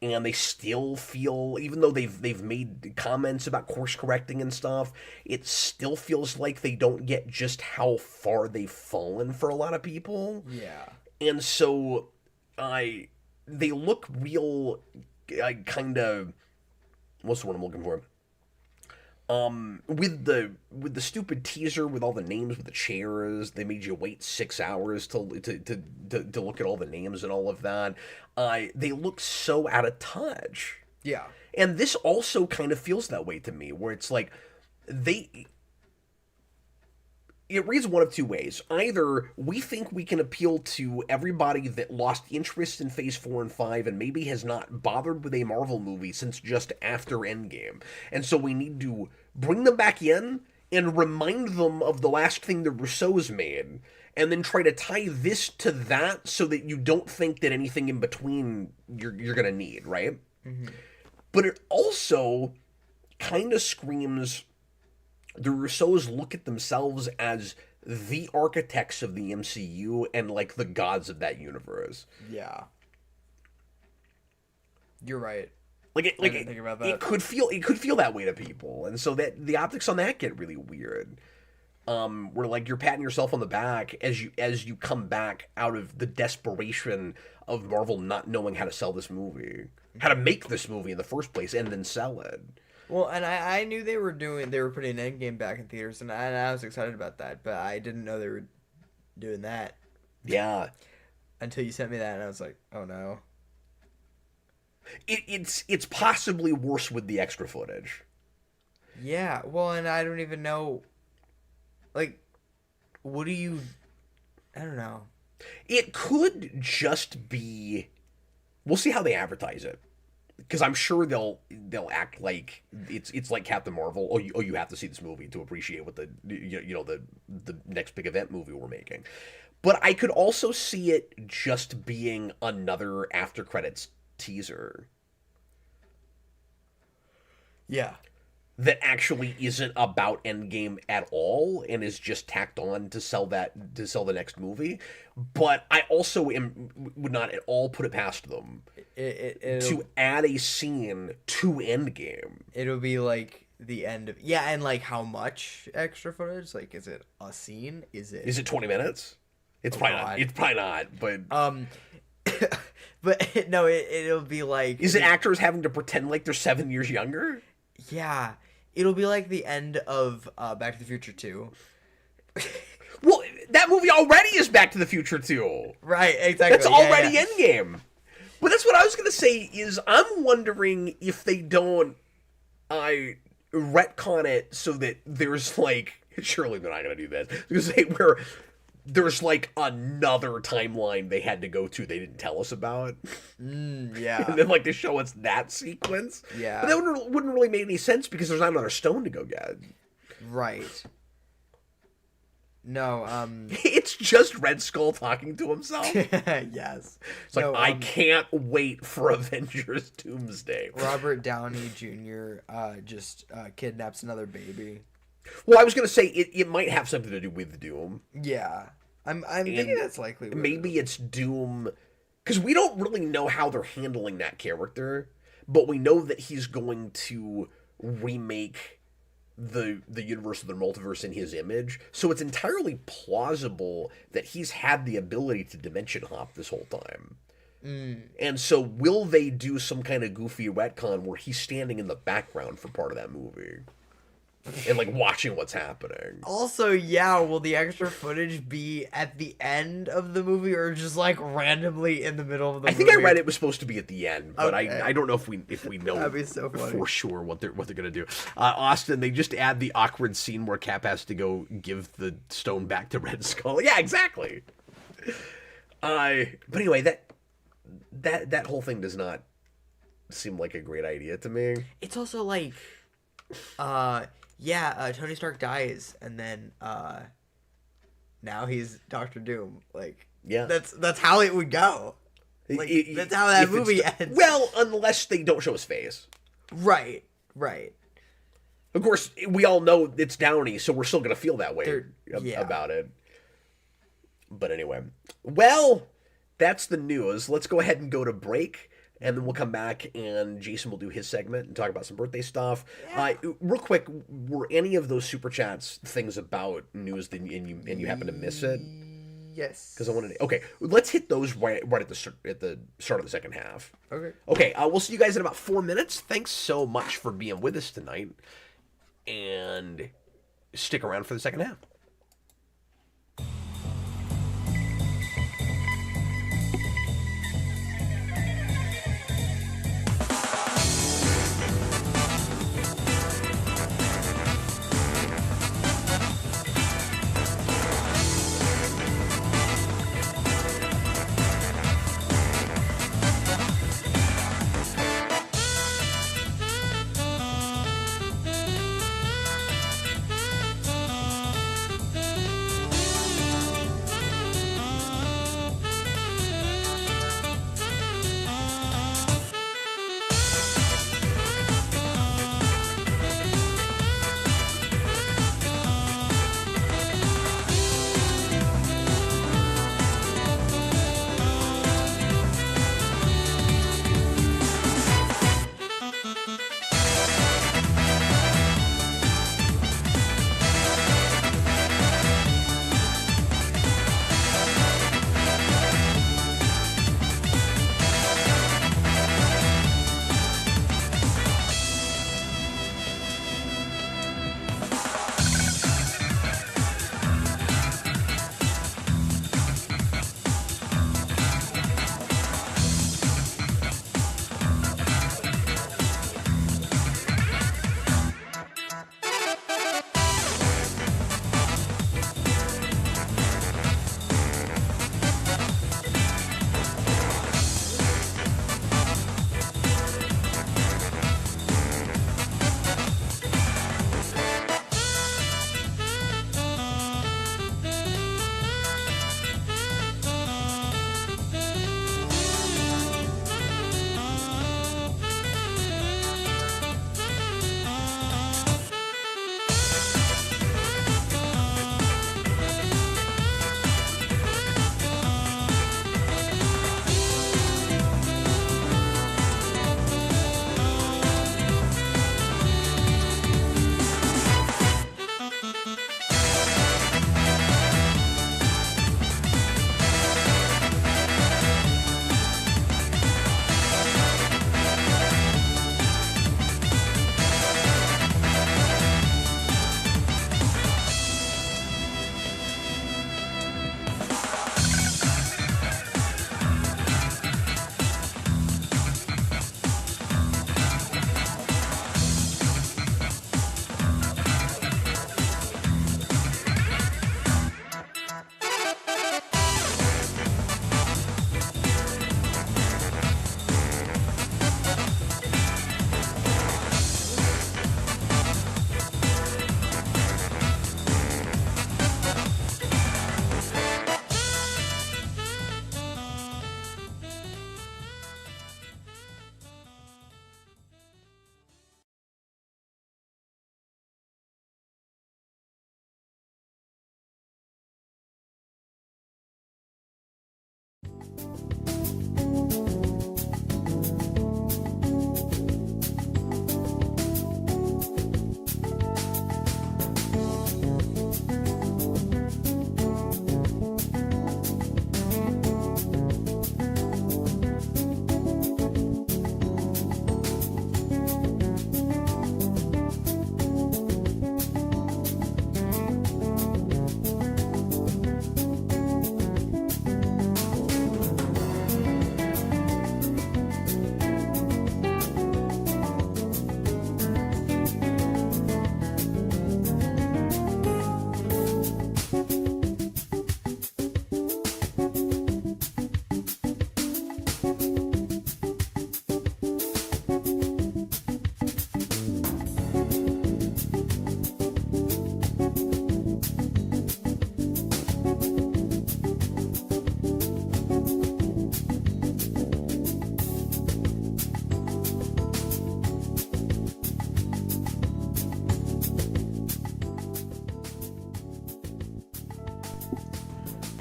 And they still feel, even though they've made comments about course correcting and stuff, it still feels like they don't get just how far they've fallen for a lot of people. Yeah. And so, they look real, kind of, what's the word I'm looking for? with the stupid teaser with all the names with the chairs, they made you wait 6 hours to look at all the names and all of that. They look so out of touch. Yeah. And this also kind of feels that way to me, where it's like it reads one of two ways. Either we think we can appeal to everybody that lost interest in Phase 4 and 5 and maybe has not bothered with a Marvel movie since just after Endgame. And so we need to bring them back in and remind them of the last thing the Russos made, and then try to tie this to that so that you don't think that anything in between you're going to need, right? Mm-hmm. But it also kind of screams the Russos look at themselves as the architects of the MCU and like the gods of that universe. Yeah. You're right. I didn't think about that. It could feel that way to people. And so that the optics on that get really weird. Where like you're patting yourself on the back as you come back out of the desperation of Marvel not knowing how to sell this movie. How to make this movie in the first place and then sell it. Well, and I knew they were putting Endgame back in theaters, and I was excited about that, but I didn't know they were doing that. Yeah. Until you sent me that, and I was like, oh no. It's possibly worse with the extra footage. Yeah, well, and I don't even know, like, what do you, I don't know. It could just be, we'll see how they advertise it. Because I'm sure they'll act like it's like Captain Marvel. Oh, you have to see this movie to appreciate what the next big event movie we're making. But I could also see it just being another after credits teaser. Yeah. That actually isn't about Endgame at all and is just tacked on to sell the next movie. But I also would not at all put it past them to add a scene to Endgame. It'll be like the end of and like how much extra footage? Like, is it a scene? Is it 20 minutes? It's probably not. It's probably not. But but no, it'll be like, is it actors having to pretend like they're 7 years younger? Yeah. It'll be like the end of Back to the Future 2. Well, that movie already is Back to the Future 2. Right, exactly. That's already Endgame. But that's what I was going to say is I'm wondering if they don't retcon it so that there's like, surely they're not going to do this. Because where there's like another timeline they had to go to they didn't tell us about. Yeah. And then like they show us that sequence. Yeah. But that wouldn't really make any sense because there's not another stone to go get. Right. No, It's just Red Skull talking to himself. Yes. It's like, I can't wait for Avengers Doomsday. Robert Downey Jr. Just kidnaps another baby. Well, I was going to say, it might have something to do with Doom. Yeah. I'm thinking that's likely. Maybe it's Doom, because we don't really know how they're handling that character, but we know that he's going to remake the universe of the multiverse in his image, so it's entirely plausible that he's had the ability to dimension hop this whole time. And so will they do some kind of goofy retcon where he's standing in the background for part of that movie and like watching what's happening? Also, will the extra footage be at the end of the movie or just like randomly in the middle of the movie? I think I read it was supposed to be at the end, but okay. I don't know if we know That'd be so funny. For sure what they're gonna do. Austin, they just add the awkward scene where Cap has to go give the stone back to Red Skull. Yeah, exactly. But anyway, that whole thing does not seem like a great idea to me. It's also like, Tony Stark dies, and then now he's Doctor Doom. Like, yeah, that's how it would go. Like, that's how that movie ends. Well, unless they don't show his face. Right. Of course, we all know it's Downey, so we're still gonna feel that way about it. But anyway, well, that's the news. Let's go ahead and go to break. And then we'll come back and Jason will do his segment and talk about some birthday stuff. Yeah. Real quick, were any of those super chats things about news and you happen to miss it? Yes. Because I wanted to. Okay, let's hit those right at the start of the second half. Okay. Okay. We'll see you guys in about 4 minutes. Thanks so much for being with us tonight. and stick around for the second half.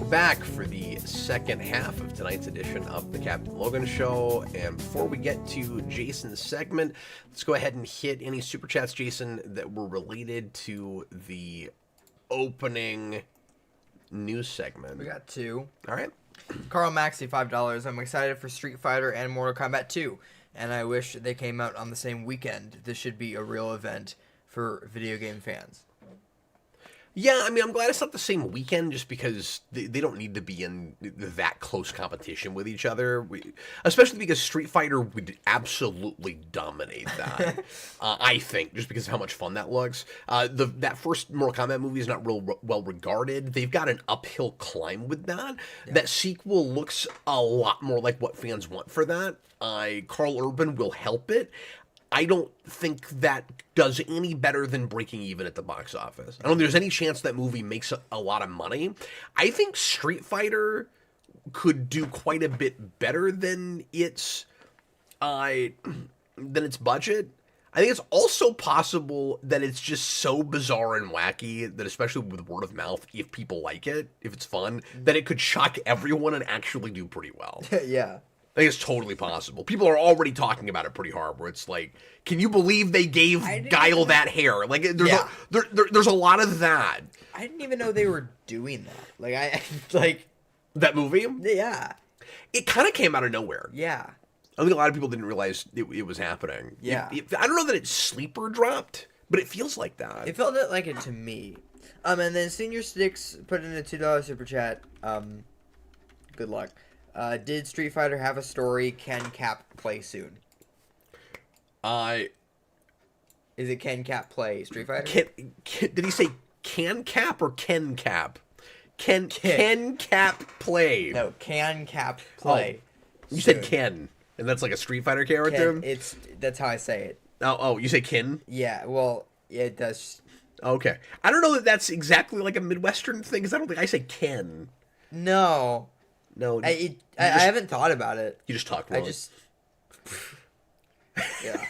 Back for the second half of tonight's edition of the Captain Logan Show. And before we get to Jason's segment, let's go ahead and hit any super chats, Jason, that were related to the opening news segment. We got two. All right. Carl Maxey, $5. I'm excited for Street Fighter and Mortal Kombat 2, and I wish they came out on the same weekend. This should be a real event for video game fans. Yeah, I mean, I'm glad it's not the same weekend just because they don't need to be in that close competition with each other. Especially because Street Fighter would absolutely dominate that, I think, just because of how much fun that looks. That first Mortal Kombat movie is not real well regarded. They've got an uphill climb with that. Yeah. That sequel looks a lot more like what fans want for that. Carl Urban will help it. I don't think that does any better than breaking even at the box office. I don't think there's any chance that movie makes a lot of money. I think Street Fighter could do quite a bit better than its budget. I think it's also possible that it's just so bizarre and wacky that, especially with word of mouth, if people like it, if it's fun, that it could shock everyone and actually do pretty well. Yeah. I think it's totally possible. People are already talking about it pretty hard, where it's like, can you believe they gave Guile that hair? Like, there's a lot of that. I didn't even know they were doing that. That movie? Yeah. It kind of came out of nowhere. Yeah. I think a lot of people didn't realize it was happening. Yeah. I don't know that it's sleeper dropped, but it feels like that. It felt like it to me. And then Senior Sticks put in a $2 super chat. Good luck. Did Street Fighter have a story? Can Cap play soon? Is it Can Cap play Street Fighter? Did he say can Cap or Ken Cap? Can Cap play? No, Can Cap play? You said Ken, and that's like a Street Fighter character? That's how I say it. Oh, you say Ken? Yeah, well, yeah, it does. Okay. I don't know that that's exactly like a Midwestern thing, because I don't think I say Ken. No. I haven't thought about it. You just talk wrong. Yeah.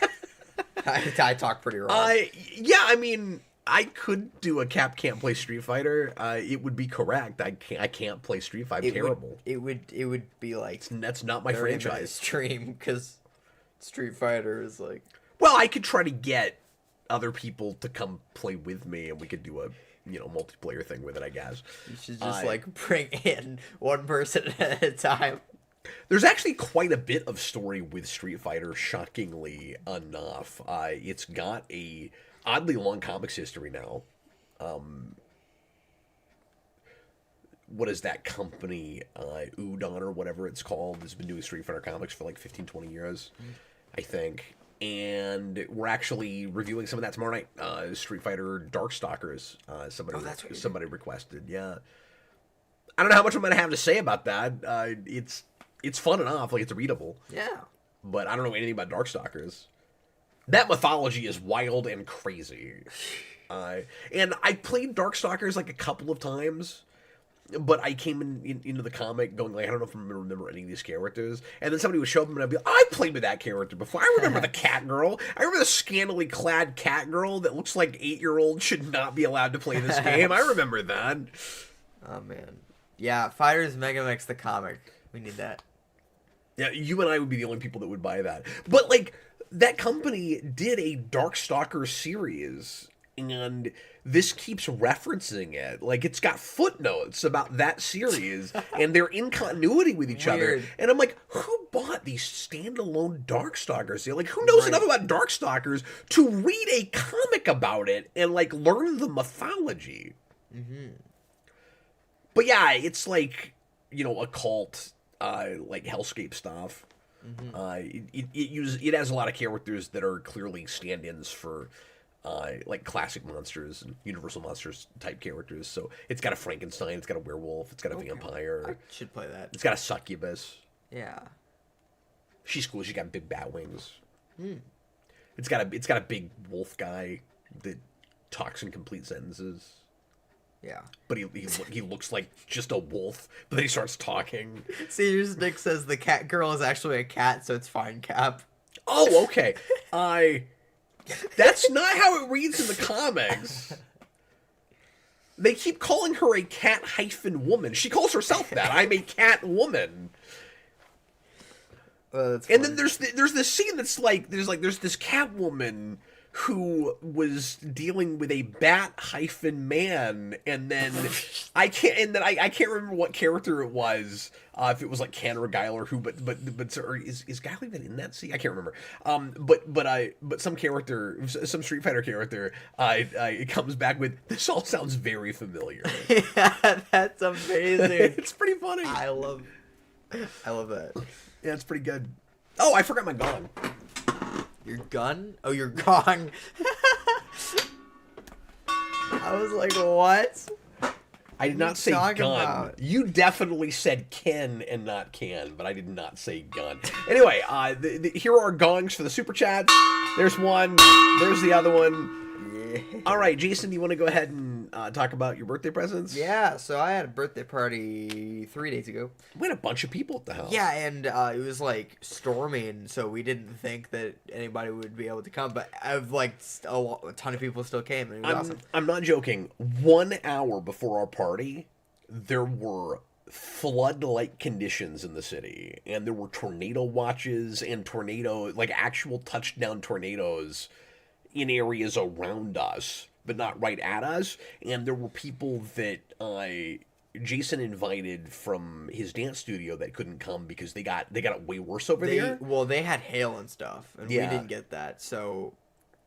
I talk pretty wrong. Yeah, I mean, I could do a Cap can't play Street Fighter. It would be correct. I can't play Street Fighter. Terrible. It would be like that's not my franchise. Stream because Street Fighter is like. Well, I could try to get other people to come play with me, and we could do a multiplayer thing with it, I guess. You should just bring in one person at a time. There's actually quite a bit of story with Street Fighter, shockingly enough. It's got a oddly long comics history now. What is that company? Udon or whatever it's called has been doing Street Fighter comics for like 15, 20 years, I think. And we're actually reviewing some of that tomorrow night. Street Fighter Darkstalkers. Somebody requested. Yeah. I don't know how much I'm going to have to say about that. It's fun enough. Like, it's readable. Yeah. But I don't know anything about Darkstalkers. That mythology is wild and crazy. And I played Darkstalkers like a couple of times. But I came into the comic going like, I don't know if I remember any of these characters. And then somebody would show up and I'd be like, I played with that character before. I remember the cat girl. I remember the scantily clad cat girl that looks like 8-year-olds should not be allowed to play this game. I remember that. Oh, man. Yeah, Fighters Mega Mix the comic. We need that. Yeah, you and I would be the only people that would buy that. But, like, that company did a Darkstalker series, and this keeps referencing it. Like, it's got footnotes about that series, and they're in continuity with each other. And I'm like, who bought these standalone Darkstalkers? Like, who knows enough about Darkstalkers to read a comic about it and, like, learn the mythology? Mm-hmm. But, yeah, it's like, occult, like, hellscape stuff. Mm-hmm. It has a lot of characters that are clearly stand-ins for like classic monsters and Universal Monsters type characters. So it's got a Frankenstein, it's got a werewolf, it's got a vampire. I should play that. It's got a succubus. Yeah. She's cool. She got big bat wings. It's got a big wolf guy that talks in complete sentences. Yeah. But he looks like just a wolf, but then he starts talking. Senior Nick says the cat girl is actually a cat, so it's fine, Cap. Oh, okay. That's not how it reads in the comics. They keep calling her a cat-woman. She calls herself that. I'm a cat woman. And then there's this scene that's like there's this cat woman who was dealing with a bat-man, and then I can't remember what character it was. If it was like Ken or Guile or who, but or is Guile even in that scene? I can't remember. But some character, some Street Fighter character, it comes back with, "This all sounds very familiar." Yeah, that's amazing. It's pretty funny. I love that. Yeah, it's pretty good. Oh, I forgot my gong. Your gun? Oh, your gong. I was like, what? I did not say gun. About? You definitely said Ken and not can, but I did not say gun. Anyway, here are our gongs for the super chat. There's one. There's the other one. Yeah. All right, Jason, do you want to go ahead and talk about your birthday presents? Yeah, so I had a birthday party 3 days ago. We had a bunch of people at the house. Yeah, and it was like storming, so we didn't think that anybody would be able to come, but I've like a ton of people still came, and it was awesome. I'm not joking. 1 hour before our party, there were flood-like conditions in the city, and there were tornado watches and actual touchdown tornadoes in areas around us, but not right at us. And there were people that Jason invited from his dance studio that couldn't come because they got it way worse over there. Well, they had hail and stuff, and Yeah. we didn't get that. So,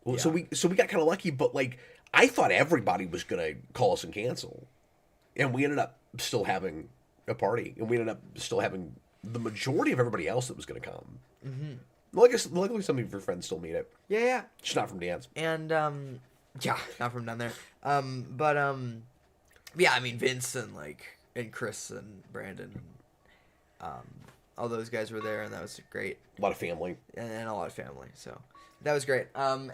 Well, yeah. so we got kind of lucky, but like I thought everybody was gonna call us and cancel, and we ended up still having a party, and we ended up still having the majority of everybody else that was gonna come. Mm-hmm. Well, I guess luckily some of your friends still made it. Yeah. Just not from dance. And yeah, not from down there. Yeah, I mean Vince and Chris and Brandon, all those guys were there, and that was great. A lot of family. And a lot of family, so that was great. So I'm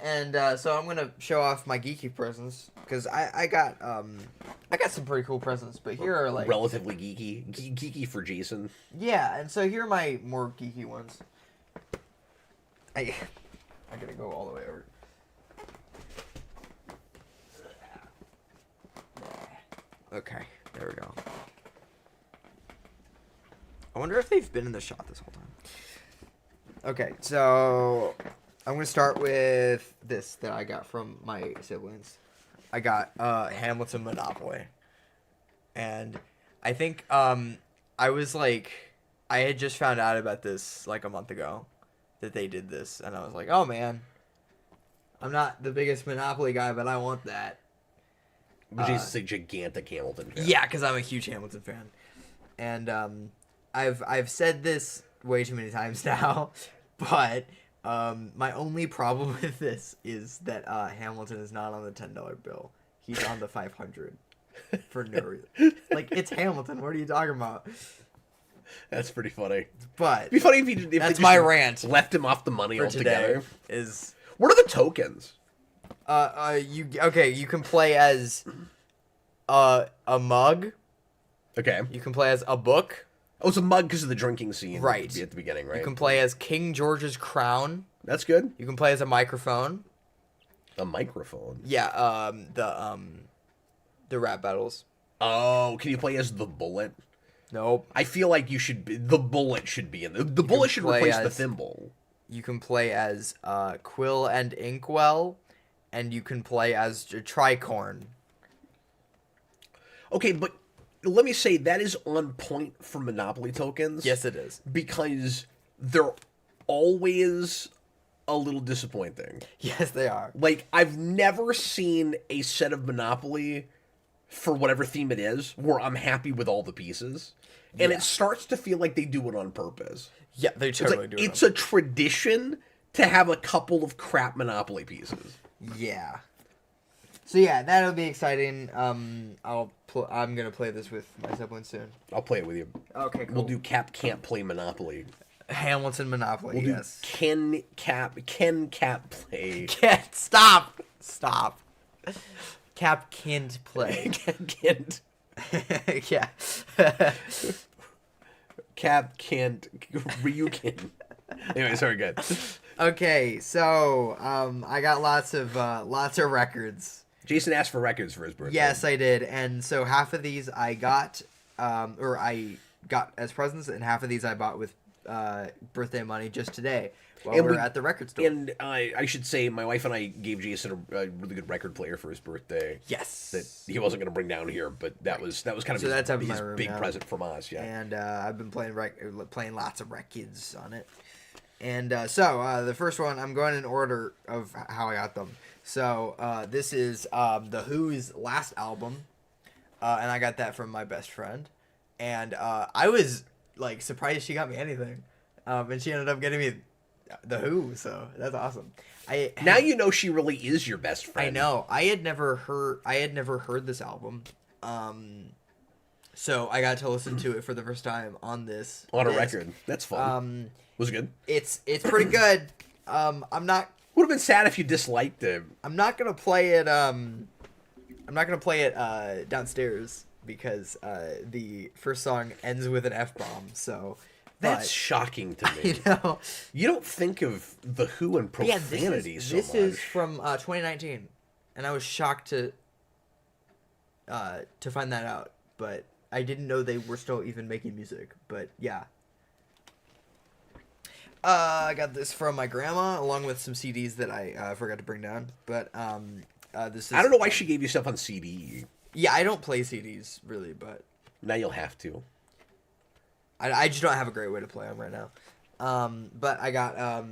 gonna show off my geeky presents because I got some pretty cool presents, but here are like relatively geeky for Jason. Yeah, and so here are my more geeky ones. I gotta go all the way over. Okay, there we go. I wonder if they've been in the shot this whole time. Okay, so I'm gonna start with this that I got from my siblings. I got Hamilton Monopoly, and I think I was like, I had just found out about this like a month ago that they did this, and I was like, oh man, I'm not the biggest Monopoly guy, but I want that. But Jason's a gigantic Hamilton fan. Yeah, because I'm a huge Hamilton fan, and I've said this way too many times now, but my only problem with this is that Hamilton is not on the $10 bill. He's on the 500 for no reason. Like, it's Hamilton. What are you talking about? That's pretty funny. But it'd be funny if that's they my just rant left him off the money for altogether. today. Is what are the tokens? you can play as a mug. Okay. You can play as a book. Oh, it's a mug because of the drinking scene. Right. At the beginning, right? You can play as King George's crown. That's good. You can play as a microphone. A microphone. Yeah, the rap battles. Oh, can you play as the bullet? Nope. I feel like the bullet should be in the bullet should replace the thimble. You can play as Quill and Inkwell, and you can play as Tricorn. Okay, but let me say that is on point for Monopoly tokens. Yes, it is. Because they're always a little disappointing. Yes, they are. Like, I've never seen a set of Monopoly for whatever theme it is where I'm happy with all the pieces. And it starts to feel like they do it on purpose. Yeah, they totally do it. It's a tradition to have a couple of crap Monopoly pieces. Yeah. So yeah, that'll be exciting. I'm gonna play this with my siblings soon. I'll play it with you. Okay, cool. We'll do Cap Can't Play Monopoly. Hamilton Monopoly. We'll yes. do Ken Cap Play. Stop. Cap can't play. Can't. Yeah. Cap can't. Ryukin. Anyway, sorry, good. Okay, so I got lots of records. Jason asked for records for his birthday. Yes, I did, and so half of these I got, or I got as presents, and half of these I bought with birthday money just today while And we we- were at the record store. And I should say, my wife and I gave Jason a really good record player for his birthday. Yes. That he wasn't going to bring down here, but that was kind of So that's up in my his room big now. present from us. Yeah. And I've been playing lots of records on it. And so the first one, I'm going in order of how I got them. So this is The Who's last album, and I got that from my best friend. And I was like surprised she got me anything, and she ended up getting me The Who. So that's awesome. Now you know she really is your best friend. I know. I had never heard this album. So I got to listen to it for the first time on this On a disc. record. That's fun. Was it good? It's pretty good. I'm not Would have been sad if you disliked it. I'm not gonna play it. I'm not gonna play it downstairs because the first song ends with an F-bomb. So That's shocking to me. you know. You don't think of The Who and Yeah, profanity so this much. is from 2019, and I was shocked to find that out. But I didn't know they were still even making music. But yeah. I got this from my grandma, along with some CDs that I forgot to bring down. But this is. I don't know why she gave you stuff on CD. Yeah, I don't play CDs really, but Now you'll have to. I just don't have a great way to play them right now. But I got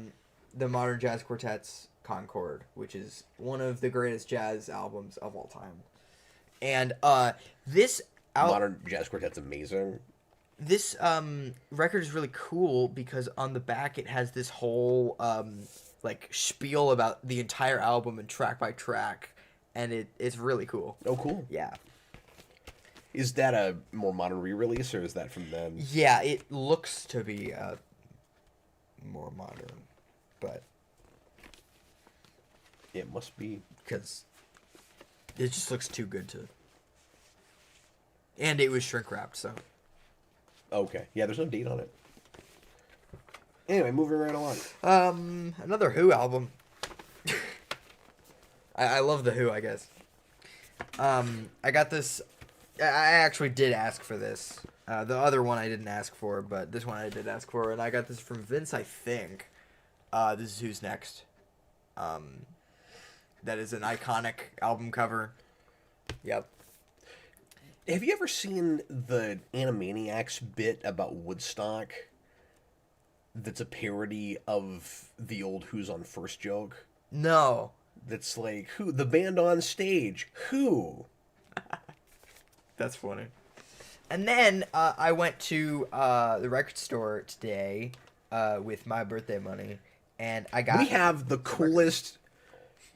the Modern Jazz Quartet's Concord, which is one of the greatest jazz albums of all time. And this Modern Jazz Quartet's amazing. This record is really cool because on the back it has this whole like spiel about the entire album and track by track, and it's really cool. Oh, cool. Yeah. Is that a more modern re-release, or is that from then? Yeah, it looks to be more modern, but It must be. because it just looks too good to. And it was shrink wrapped, so. Okay. Yeah, there's no date on it. Anyway, moving right along. Another Who album. I love the Who, I guess. I got this. I actually did ask for this. The other one I didn't ask for, but this one I did ask for, and I got this from Vince, I think. This is Who's Next. That is an iconic album cover. Yep. Have you ever seen the Animaniacs bit about Woodstock? That's a parody of the old Who's on First joke. No. That's like, who? The band on stage. Who? That's funny. And then I went to the record store today with my birthday money, and I got. We have the coolest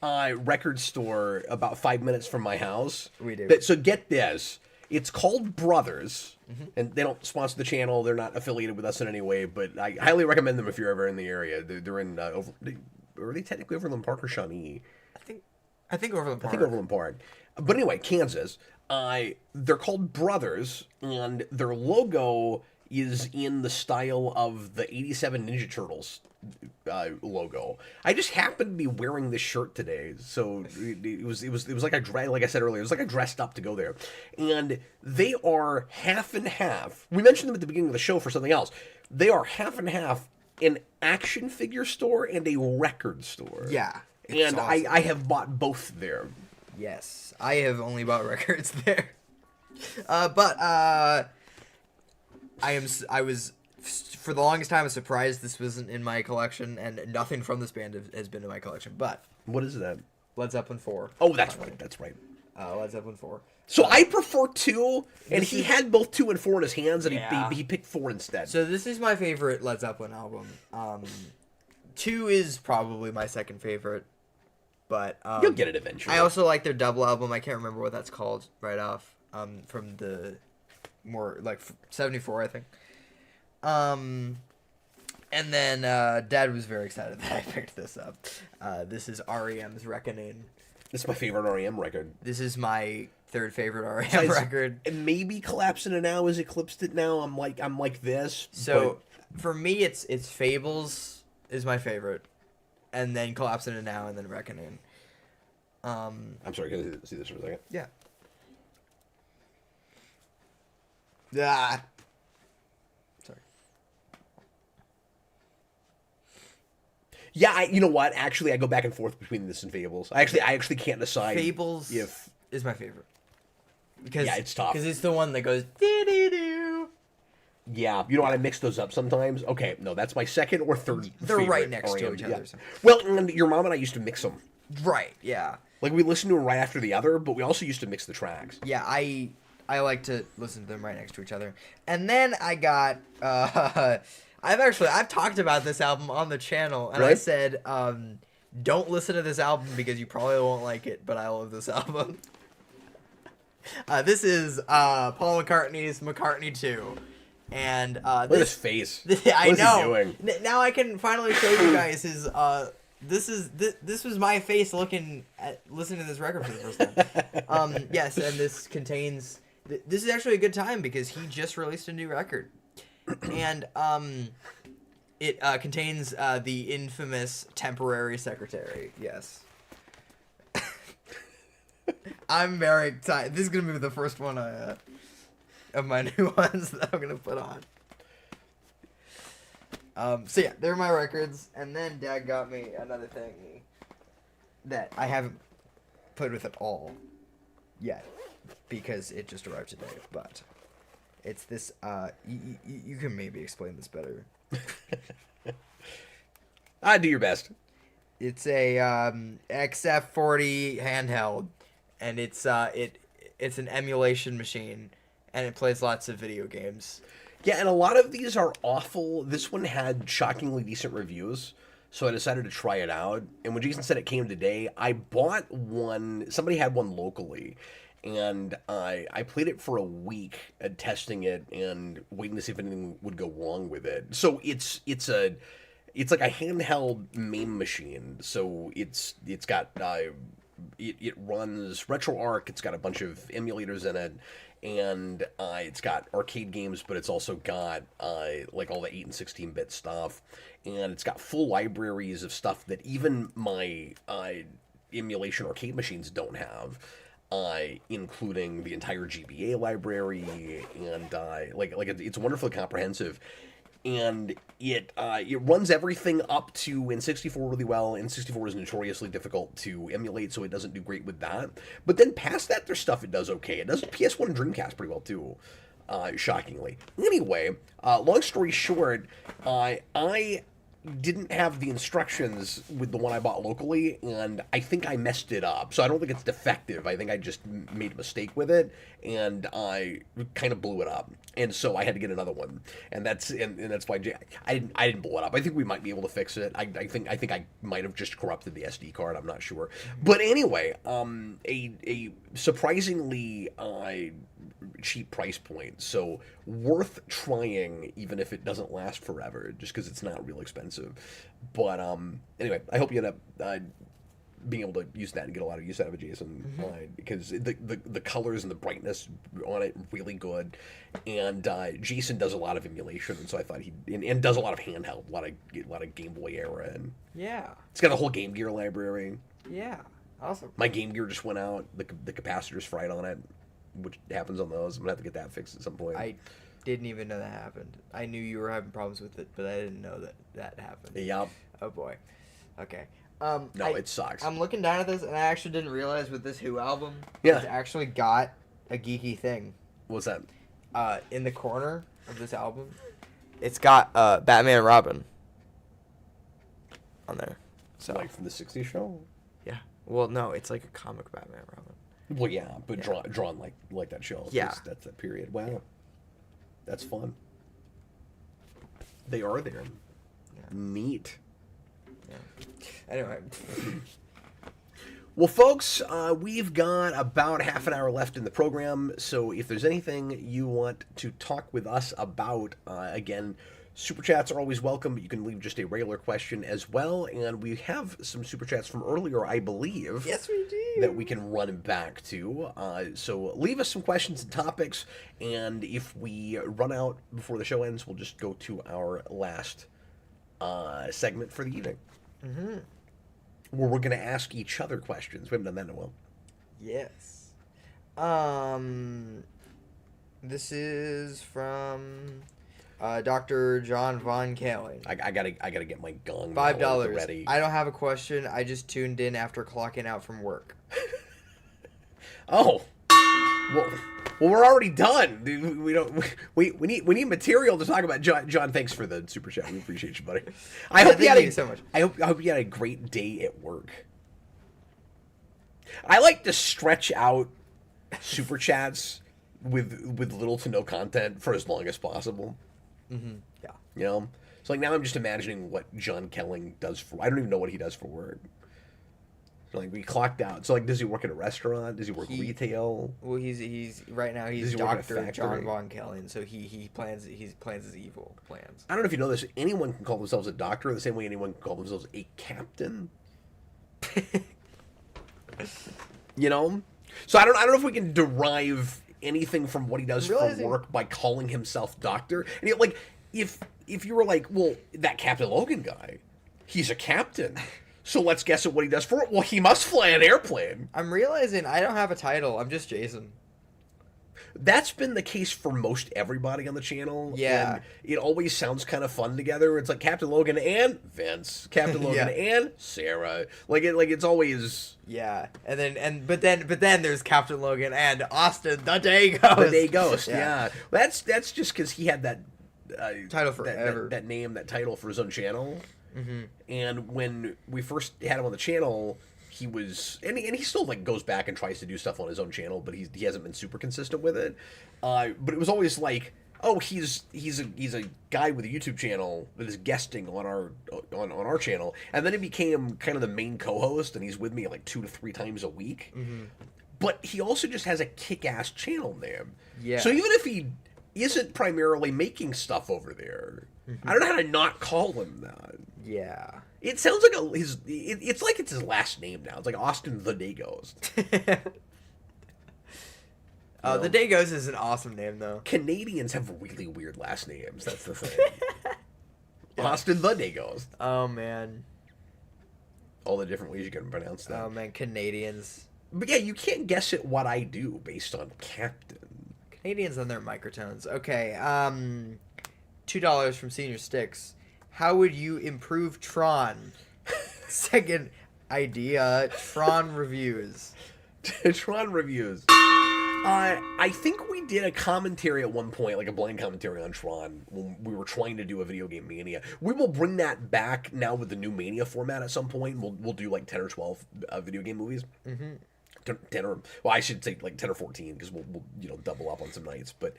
record store about 5 minutes from my house. We do. So get this. It's called Brothers, and they don't sponsor the channel. They're not affiliated with us in any way, but I highly recommend them if you're ever in the area. They're in are they technically Overland Park or Shawnee? I think Overland Park. I think Overland Park. But anyway, Kansas. They're called Brothers, and their logo is in the style of the '87 Ninja Turtles logo. I just happened to be wearing this shirt today, so it was like like I said earlier, it was like I dressed up to go there. And they are half and half. We mentioned them at the beginning of the show for something else. They are half and half an action figure store and a record store. Yeah. And awesome. I have bought both there. Yes, I have only bought records there. But I was for the longest time surprised this wasn't in my collection, and nothing from this band has been in my collection. But What is that? Led Zeppelin 4. Oh, that's right. That's right. Led Zeppelin 4. So I prefer 2, and This he is- had both 2 and 4 in his hands, and Yeah. he picked 4 instead. So this is my favorite Led Zeppelin album. 2 is probably my second favorite, but You'll get it eventually. I also like their double album. I can't remember what that's called right off. From the more like 74, I think. And then Dad was very excited that I picked this up. This is REM's Reckoning. This is my favorite REM record. This is my third favorite REM Besides, record. And maybe Collapsing It Now has eclipsed it now. I'm like this. So for me, it's Fables is my favorite, and then Collapsing It Now, and then Reckoning. I'm sorry, can I see this for a second? Yeah. Ah. Sorry. Yeah, you know what? Actually, I go back and forth between this and Fables. I actually can't decide. Fables if is my favorite. Because, yeah, it's tough. Because it's the one that goes doo-doo-doo. Yeah, you know what? I mix those up sometimes. Okay, no, that's my second or third. They're favorite right next to RM. each Yeah. other. So. Well, and your mom and I used to mix them. Right, yeah. Like, we listened to them right after the other, but we also used to mix the tracks. Yeah, I like to listen to them right next to each other. And then I got I've talked about this album on the channel, and Really? I said don't listen to this album because you probably won't like it, but I love this album. This is Paul McCartney's McCartney 2. And Look at his face. I What is know. he doing? Now I can finally show you guys his this was my face listening to this record for the first time. Yes, and this contains this is actually a good time because he just released a new record. And it contains the infamous Temporary Secretary. Yes. I'm very excited. This is going to be the first one of my new ones that I'm going to put on. So yeah, they're my records. And then Dad got me another thing that I haven't played with at all yet because it just arrived today. But it's this, you can maybe explain this better. Do your best. It's a XF40 handheld, and it's an emulation machine, and it plays lots of video games. Yeah, and a lot of these are awful. This one had shockingly decent reviews, so I decided to try it out. And when Jason said it came today, I bought one. Somebody had one locally, and I played it for a week, testing it and waiting to see if anything would go wrong with it. So it's like a handheld MAME machine. So it's got it runs RetroArch. It's got a bunch of emulators in it, and it's got arcade games, but it's also got like all the 8 and 16-bit stuff, and it's got full libraries of stuff that even my emulation arcade machines don't have. Including the entire GBA library, and it's wonderfully comprehensive. And it runs everything up to N64 really well. N64 is notoriously difficult to emulate, so it doesn't do great with that. But then past that, there's stuff it does okay. It does PS1 and Dreamcast pretty well too, shockingly. Anyway, long story short, I didn't have the instructions with the one I bought locally, and I think I messed it up. So I don't think it's defective. I think I just made a mistake with it, and I kind of blew it up. And so I had to get another one, and that's why I didn't blow it up. I think we might be able to fix it. I think I might have just corrupted the SD card. I'm not sure. But anyway, a surprisingly cheap price point, so worth trying even if it doesn't last forever, just because it's not real expensive. But anyway, I hope you end up being able to use that and get a lot of use out of it, Jason, because the colors and the brightness on it really good, and Jason does a lot of emulation, and so I thought and does a lot of handheld, a lot of Game Boy era, and Yeah. it's got a whole Game Gear library. Yeah. Awesome. My Game Gear just went out. The capacitor's fried on it, which happens on those. I'm gonna have to get that fixed at some point. I didn't even know that happened. I knew you were having problems with it, but I didn't know that happened. Yeah. Oh boy. Okay. No, it sucks. I'm looking down at this, and I actually didn't realize with this Who album, Yeah. it's actually got a geeky thing. What's that? In the corner of this album, it's got Batman and Robin on there. So Like from the '60s show? yeah. Well, no, it's like a comic Batman and Robin. Well, yeah, but drawn like that show. Yeah. That's that period. Wow. That's fun. They are there. Yeah. Neat. Yeah. Anyway. Well, folks, we've got about half an hour left in the program, so if there's anything you want to talk with us about, again, super chats are always welcome, but you can leave just a regular question as well, and we have some super chats from earlier, I believe. Yes, we do. That we can run back to. So leave us some questions and topics, and if we run out before the show ends, we'll just go to our last segment for the evening. Mm-hmm. Where we're going to ask each other questions. We haven't done that in a while. Yes. This is from Dr. John Von Kaling. I gotta get my gong $5. ready. I don't have a question. I just tuned in after clocking out from work. Oh, well, we're already done. We need material to talk about. John, thanks for the super chat. We appreciate you, buddy. Thank you so much. I hope you had a great day at work. I like to stretch out super chats with little to no content for as long as possible. Mm-hmm. Yeah. You know, so like now I'm just imagining what John Kelling does for. I don't even know what he does for work. So like we clocked out. So like, does he work at a restaurant? Does he work retail? Well, he's right now he's Dr. John Von Kelling, so he plans his evil plans. I don't know if you know this. Anyone can call themselves a doctor the same way anyone can call themselves a captain. You know, so I don't know if we can derive anything from what he does for work by calling himself doctor. And like, if you were like, well, that Captain Logan guy, he's a captain. So let's guess at what he does for it. Well, he must fly an airplane. I'm realizing I don't have a title. I'm just Jason. That's been the case for most everybody on the channel. Yeah. And it always sounds kind of fun together. It's like Captain Logan and Vince, Captain Logan and Sarah. It's always but then there's Captain Logan and Austin the Day Ghost. The Day Ghost. Yeah. That's just because he had that title forever. That name, that title for his own channel. Mm-hmm. And when we first had him on the channel, he was, and he still like goes back and tries to do stuff on his own channel, but he hasn't been super consistent with it. But it was always like, oh, he's a guy with a YouTube channel that is guesting on our channel, and then he became kind of the main co-host, and he's with me like 2 to 3 times a week. Mm-hmm. But he also just has a kick-ass channel name. Yeah. So even if he isn't primarily making stuff over there, I don't know how to not call him that. Yeah. It sounds like it's like it's his last name now. It's like Austin the Day Ghost. The Day Ghost is an awesome name, though. Canadians have really weird last names. That's the thing. Austin the Day Ghost. Oh, man. All the different ways you can pronounce that. Oh, man, Canadians. But yeah, you can't guess at what I do based on Captain. Canadians and their microtones. Okay, $2 from Senior Sticks. How would you improve Tron? Second idea, Tron reviews. Tron reviews. I think we did a commentary at one point, like a blind commentary on Tron, when we were trying to do a video game Mania. We will bring that back now with the new Mania format at some point. We'll do like 10 or 12 video game movies. Mm-hmm. 10 or, well, I should say like 10 or 14, because we'll double up on some nights, but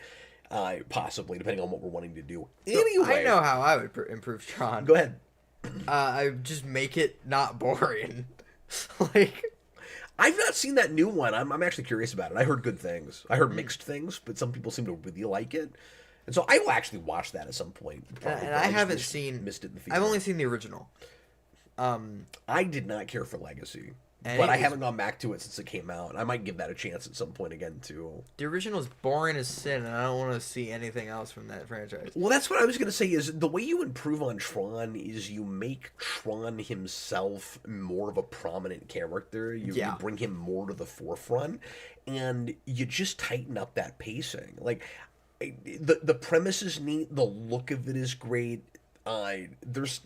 possibly, depending on what we're wanting to do. Anyway. I know how I would improve Tron. Go ahead. I would just make it not boring. Like, I've not seen that new one. I'm actually curious about it. I heard good things. I heard mixed things, but some people seem to really like it. And so I will actually watch that at some point. Probably, and I haven't missed it in the theater. I've only seen the original. I did not care for Legacy. But I haven't gone back to it since it came out. I might give that a chance at some point again, too. The original is boring as sin, and I don't want to see anything else from that franchise. Well, that's what I was going to say, is the way you improve on Tron is you make Tron himself more of a prominent character. You bring him more to the forefront, and you just tighten up that pacing. Like, the premise is neat, the look of it is great. There's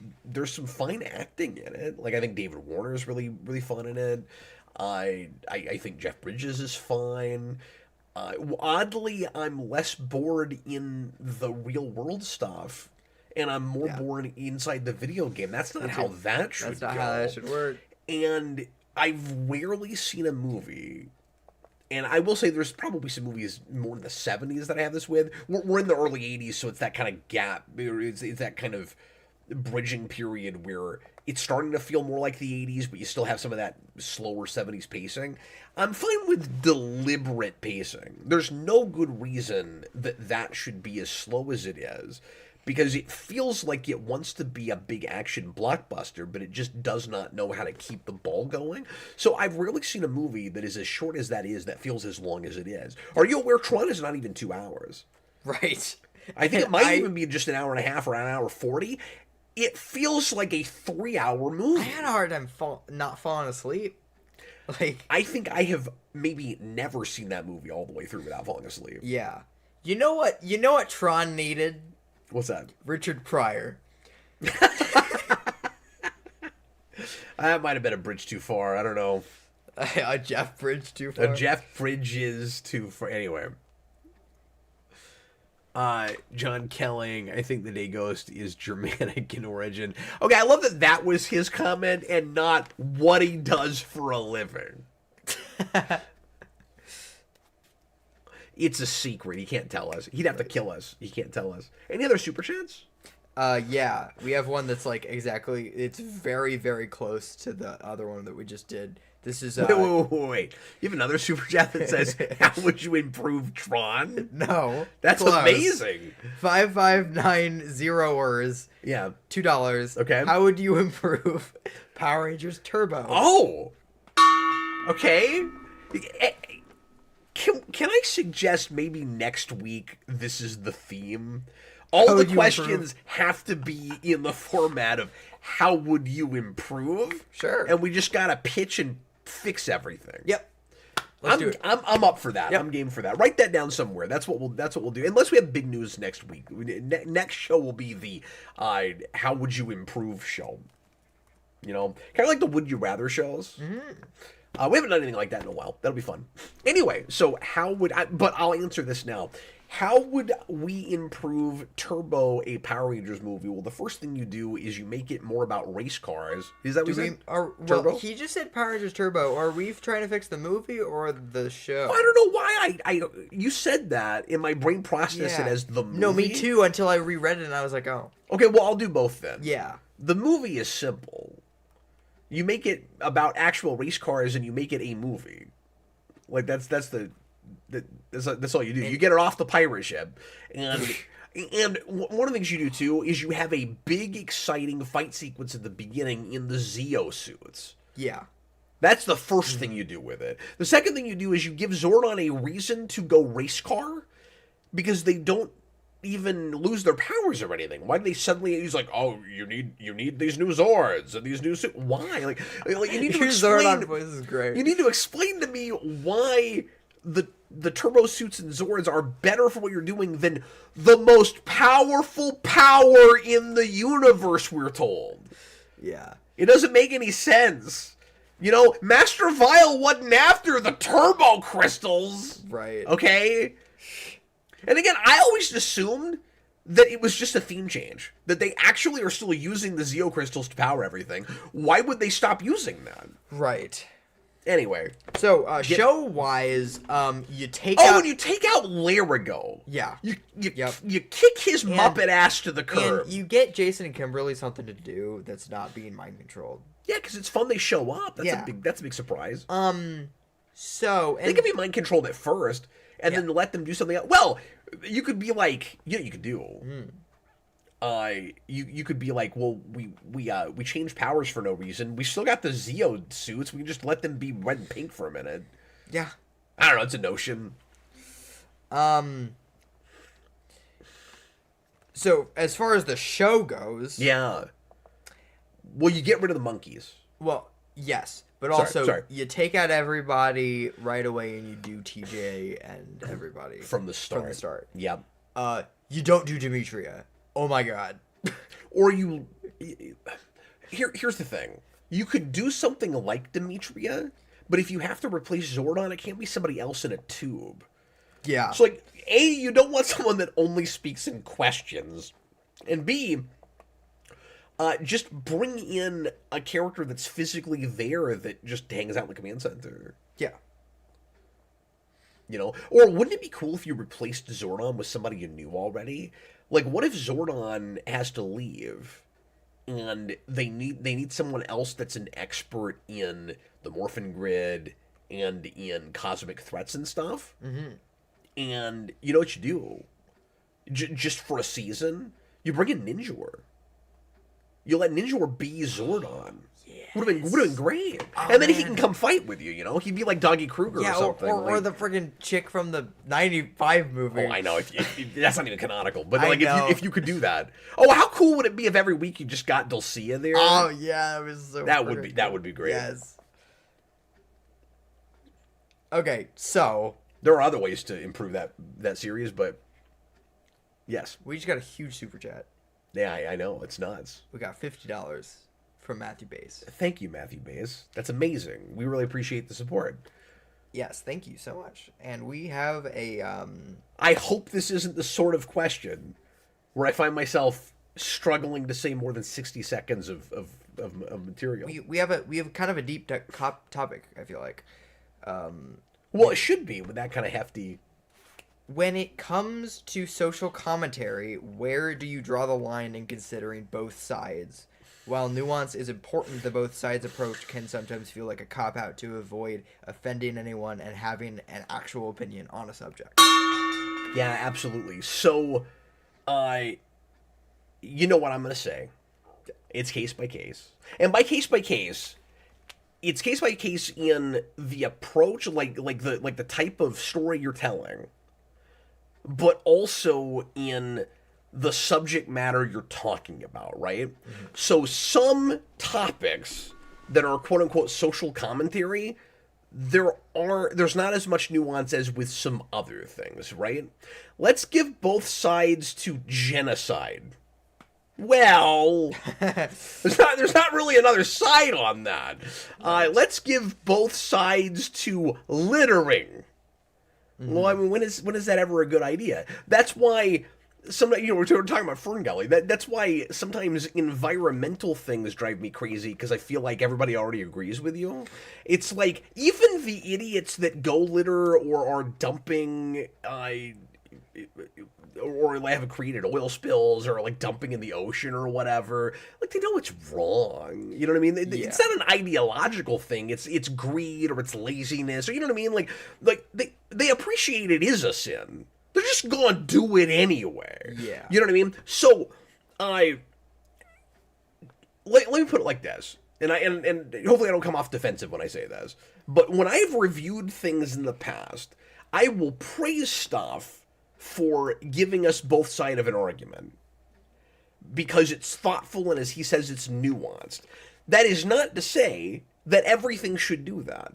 some fine acting in it. Like, I think David Warner is really, really fun in it. I think Jeff Bridges is fine. Oddly, I'm less bored in the real world stuff, and I'm more bored inside the video game. That's not how that should go. That's not how that should work. And I've rarely seen a movie. And I will say there's probably some movies more in the 70s that I have this with. We're in the early 80s, so it's that kind of gap. It's that kind of bridging period where it's starting to feel more like the 80s, but you still have some of that slower 70s pacing. I'm fine with deliberate pacing. There's no good reason that should be as slow as it is, because it feels like it wants to be a big action blockbuster, but it just does not know how to keep the ball going. So I've rarely seen a movie that is as short as that feels as long as it is. Are you aware Tron is not even 2 hours? Right. I think it might even be just an hour and a half or an hour 40. It feels like a 3-hour movie. I had a hard time not falling asleep. Like, I think I have maybe never seen that movie all the way through without falling asleep. Yeah. You know what Tron needed? What's that? Richard Pryor. That might have been a bridge too far. I don't know. A Jeff Bridge too far. A Jeff Bridges too far. Anyway. John Kelling, I think the Day Ghost is Germanic in origin. Okay, I love that that was his comment and not what he does for a living. It's a secret. He can't tell us. He'd have to kill us. He can't tell us. Any other super chats? Yeah, we have one that's like exactly. It's very, very close to the other one that we just did. This is wait. You have another super chat that says, "How would you improve Tron?" No, that's close. Amazing. 5590ers. Yeah, $2. Okay. How would you improve Power Rangers Turbo? Oh, okay. Can I suggest maybe next week this is the theme? All the questions have to be in the format of how would you improve? Sure. And we just gotta pitch and fix everything. Yep. Let's do it. I'm up for that. Yep. I'm game for that. Write that down somewhere. That's what we'll do. Unless we have big news next week. Next show will be the how would you improve show. You know, kind of like the would you rather shows. Mm-hmm. We haven't done anything like that in a while. That'll be fun. Anyway, so how would I? But I'll answer this now. How would we improve Turbo, a Power Rangers movie? Well, the first thing you do is you make it more about race cars. Is that what you said? Turbo? Well, he just said Power Rangers Turbo. Are we trying to fix the movie or the show? I don't know why you said that, in my brain processed it as the movie. No, me too, until I reread it and I was like, oh. Okay, well, I'll do both then. Yeah. The movie is simple. You make it about actual race cars and you make it a movie. Like, that's all you do. You get it off the pirate ship. And one of the things you do, too, is you have a big, exciting fight sequence at the beginning in the Zeo suits. Yeah. That's the first thing you do with it. The second thing you do is you give Zordon a reason to go race car because they don't even lose their powers or anything. Why do they suddenly? He's like, oh, you need these new Zords and these new suits. Why? Like you need to explain. Zordon voice is great. You need to explain to me why the turbo suits and Zords are better for what you're doing than the most powerful power in the universe. We're told. Yeah. It doesn't make any sense. You know, Master Vile wasn't after the turbo crystals. Right. Okay? And again, I always assumed that it was just a theme change. That they actually are still using the Zeo crystals to power everything. Why would they stop using that? Right. Anyway. So, show-wise, you take out... Oh, when you take out Larigo. Yeah. You kick his Muppet ass to the curb. And you get Jason and Kimberly something to do that's not being mind-controlled. Yeah, because it's fun they show up. That's a big surprise. So... They can be mind-controlled at first, and then let them do something else. Well, you could be like... You know what you could do? You could be like, well, we changed powers for no reason. We still got the Zeo suits. We can just let them be red and pink for a minute. Yeah. I don't know. It's a notion. So, as far as the show goes... Yeah. Well, you get rid of the monkeys. Well, yes. But also, you take out everybody right away and you do TJ and everybody. From the start. Yep. You don't do Demetria. Oh my god. Or you... Here's the thing. You could do something like Demetria, but if you have to replace Zordon, it can't be somebody else in a tube. Yeah. So, like, A, you don't want someone that only speaks in questions. And B... just bring in a character that's physically there that just hangs out in the command center. Yeah. You know? Or wouldn't it be cool if you replaced Zordon with somebody you knew already? Like, what if Zordon has to leave and they need someone else that's an expert in the Morphin Grid and in cosmic threats and stuff? Mm-hmm. And you know what you do? Just for a season, you bring in Ninjor. You let Ninjor be Zordon. Yes. Would have been great. Oh, and then he can come fight with you, you know? He'd be like Doggy Kruger or something. Or the friggin' chick from the 95 movie. Oh, I know. If that's not even canonical. But like, if you could do that. Oh, how cool would it be if every week you just got Dulcia there? Oh, yeah. That would be great. Yes. Okay, so... There are other ways to improve that series, but... Yes. We just got a huge super chat. Yeah, I know. It's nuts. We got $50 from Matthew Bays. Thank you, Matthew Bays. That's amazing. We really appreciate the support. Yes, thank you so much. And we have a I hope this isn't the sort of question where I find myself struggling to say more than 60 seconds of material. we have kind of a deep topic, I feel like. Well, it should be with that kind of hefty. When it comes to social commentary, where do you draw the line in considering both sides? While nuance is important, the both sides approach can sometimes feel like a cop-out to avoid offending anyone and having an actual opinion on a subject. Yeah, absolutely. So, you know what I'm going to say. It's case by case. And by case, it's case by case in the approach, like the type of story you're telling, but also in the subject matter you're talking about, right? Mm-hmm. So some topics that are quote unquote social commentary, there's not as much nuance as with some other things, right? Let's give both sides to genocide. Well, there's not really another side on that. Let's give both sides to littering. Mm-hmm. Well, I mean, when is that ever a good idea? That's why sometimes, we're talking about Fern Gully. That's why sometimes environmental things drive me crazy, because I feel like everybody already agrees with you. It's like, even the idiots that go litter or are dumping, or have created oil spills, or like dumping in the ocean or whatever, like, they know it's wrong. You know what I mean? Yeah. It's not an ideological thing. It's greed, or it's laziness, or you know what I mean? Like they appreciate it is a sin. They're just gonna do it anyway. Yeah. You know what I mean? So, let me put it like this, and hopefully I don't come off defensive when I say this, but when I've reviewed things in the past, I will praise stuff for giving us both sides of an argument, because it's thoughtful, and as he says, it's nuanced. That is not to say that everything should do that.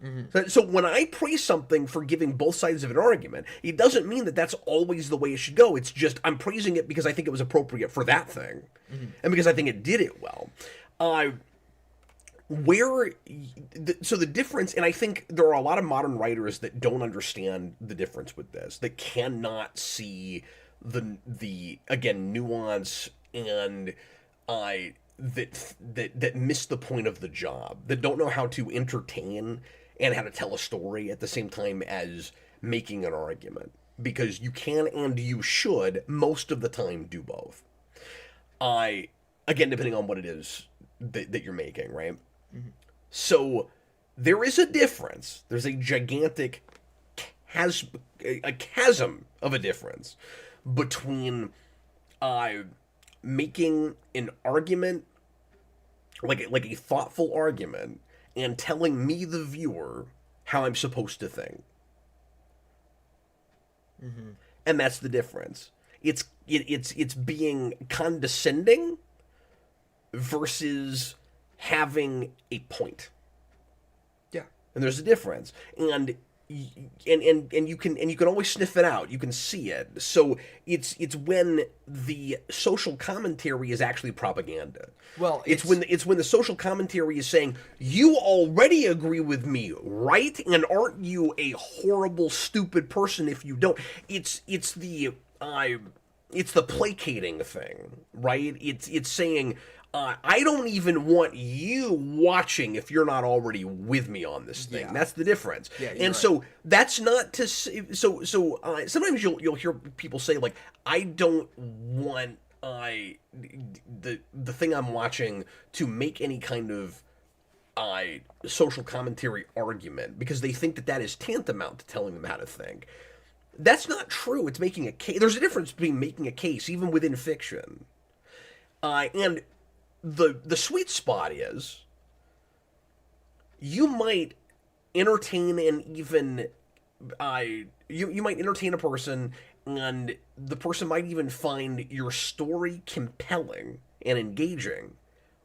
Mm-hmm. So when I praise something for giving both sides of an argument, it doesn't mean that that's always the way it should go. It's just I'm praising it because I think it was appropriate for that thing, mm-hmm. and because I think it did it well. So the difference, and I think there are a lot of modern writers that don't understand the difference with this, that cannot see the again, nuance, and that miss the point of the job, that don't know how to entertain and how to tell a story at the same time as making an argument, because you can and you should most of the time do both. Again, depending on what it is that you're making, right? Mm-hmm. So there is a difference. There's a gigantic chasm of a difference between making an argument, like a thoughtful argument, and telling me, the viewer, how I'm supposed to think. Mm-hmm. And that's the difference. It's being condescending versus having a point. Yeah. And there's a difference. And you can always sniff it out. You can see it. So it's when the social commentary is actually propaganda. Well, it's when the social commentary is saying, you already agree with me, right? And aren't you a horrible, stupid person if you don't? It's the placating thing, right? It's saying, I don't even want you watching if you're not already with me on this thing. Yeah. That's the difference. Yeah, and right. So that's not to say, so sometimes you'll hear people say, like, I don't want the thing I'm watching to make any kind of social commentary argument, because they think that is tantamount to telling them how to think. That's not true. It's making a case. There's a difference between making a case, even within fiction, and the sweet spot is, you might entertain and even you might entertain a person, and the person might even find your story compelling and engaging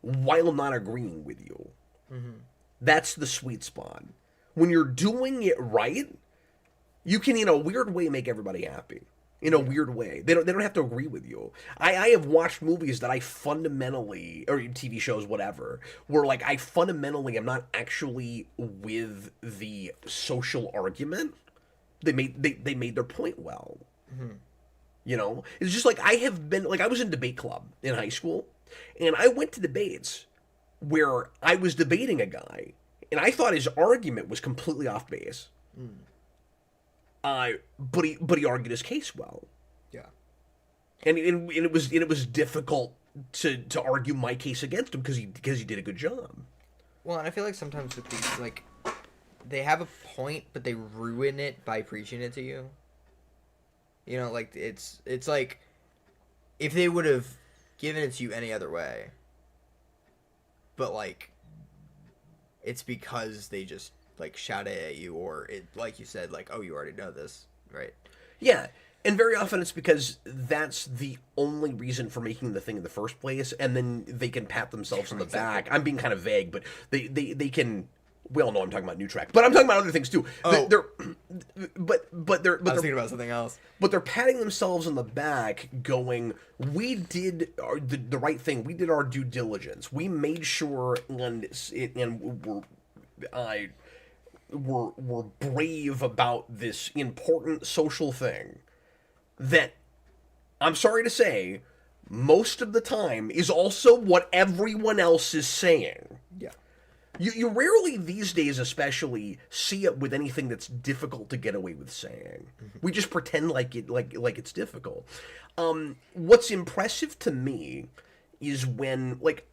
while not agreeing with you. Mm-hmm. That's the sweet spot. When you're doing it right, you can, in a weird way, make everybody happy. in a weird way. They don't have to agree with you. I have watched movies that I fundamentally, or TV shows, whatever, where like I fundamentally am not actually with the social argument. They made their point well. You know, it's just like I have been like I was in debate club in high school, and I went to debates where I was debating a guy, and I thought his argument was completely off base. But he argued his case well. Yeah. And it was difficult to argue my case against him because he did a good job. Well, and I feel like sometimes with these, like, they have a point, but they ruin it by preaching it to you. You know, like, it's like, if they would have given it to you any other way, but, like, it's because they just, like, shout it at you, or it, like you said, like, oh, you already know this, right? Yeah, and very often it's because that's the only reason for making the thing in the first place, and then they can pat themselves on the back. I'm being kind of vague, but they can. We all know I'm talking about new track, but I'm talking about other things too. Oh. They're I was thinking about something else. But they're patting themselves on the back, going, "We did the right thing. We did our due diligence. We made sure, and we're brave about this important social thing that, I'm sorry to say, most of the time is also what everyone else is saying." Yeah. You rarely these days especially see it with anything that's difficult to get away with saying. We just pretend like it's difficult. What's impressive to me is when, like,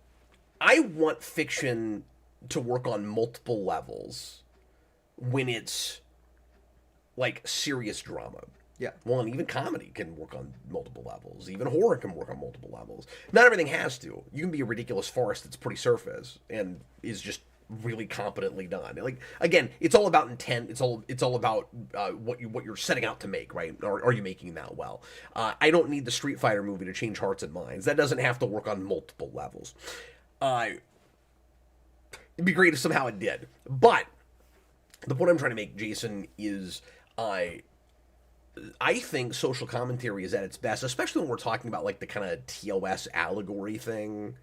I want fiction to work on multiple levels when it's like serious drama. Yeah. Well, and even comedy can work on multiple levels. Even horror can work on multiple levels. Not everything has to. You can be a ridiculous farce that's pretty surface and is just really competently done. Like, again, it's all about intent. It's all about what you're setting out to make, right? Or are you making that well? I don't need the Street Fighter movie to change hearts and minds. That doesn't have to work on multiple levels. It'd be great if somehow it did. But the point I'm trying to make, Jason, is I think social commentary is at its best, especially when we're talking about like the kind of TOS allegory thing.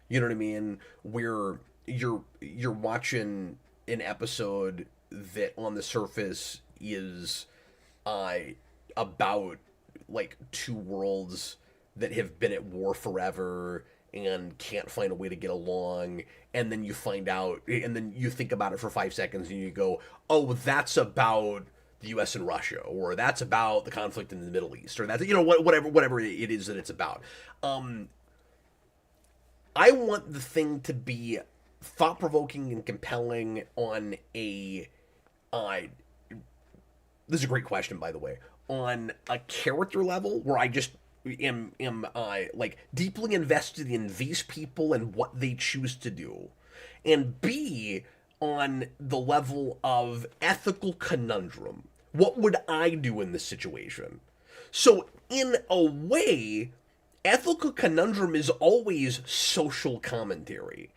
You know what I mean? Where you're watching an episode that on the surface is about like two worlds that have been at war forever and can't find a way to get along, and then you find out, and then you think about it for 5 seconds and you go, oh, that's about the U.S. and Russia, or that's about the conflict in the Middle East, or that's, you know, whatever it is that it's about. I want the thing to be thought-provoking and compelling on a this is a great question, by the way, on a character level where I just am like deeply invested in these people and what they choose to do, and B, on the level of ethical conundrum. What would I do in this situation? So in a way, ethical conundrum is always social commentary.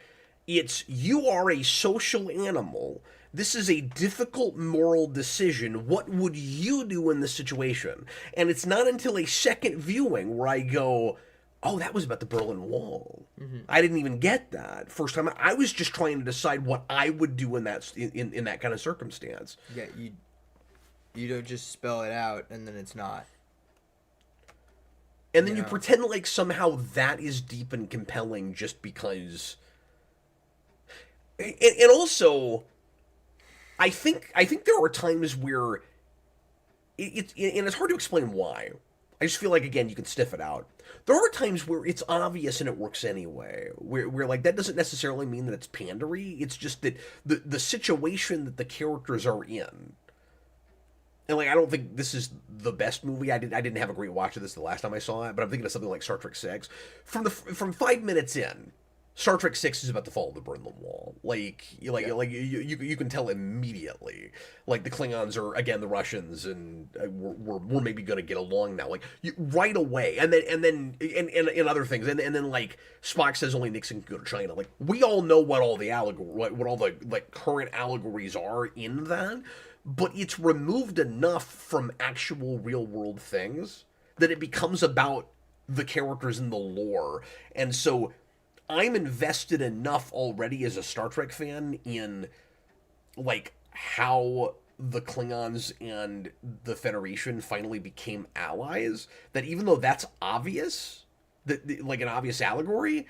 It's, you are a social animal. This is a difficult moral decision. What would you do in this situation? And it's not until a second viewing where I go, oh, that was about the Berlin Wall. Mm-hmm. I didn't even get that. First time, I was just trying to decide what I would do in that in that kind of circumstance. Yeah, you don't just spell it out and then it's not. And then you pretend like somehow that is deep and compelling just because. And also, I think there are times where it's hard to explain why. I just feel like, again, you can sniff it out. There are times where it's obvious and it works anyway. Where like that doesn't necessarily mean that it's pandery. It's just that the situation that the characters are in. And like, I don't think this is the best movie. I didn't have a great watch of this the last time I saw it, but I'm thinking of something like Star Trek 6. From 5 minutes in, Star Trek 6 is about to fall of the Berlin Wall. You can tell immediately. Like, the Klingons are, again, the Russians, and we're maybe going to get along now. Like, right away. And then other things. And then, like, Spock says only Nixon can go to China. Like, we all know what all the what all the, like, current allegories are in that. But it's removed enough from actual real-world things that it becomes about the characters and the lore. And so I'm invested enough already as a Star Trek fan in like how the Klingons and the Federation finally became allies, that even though that's obvious, that like an obvious allegory,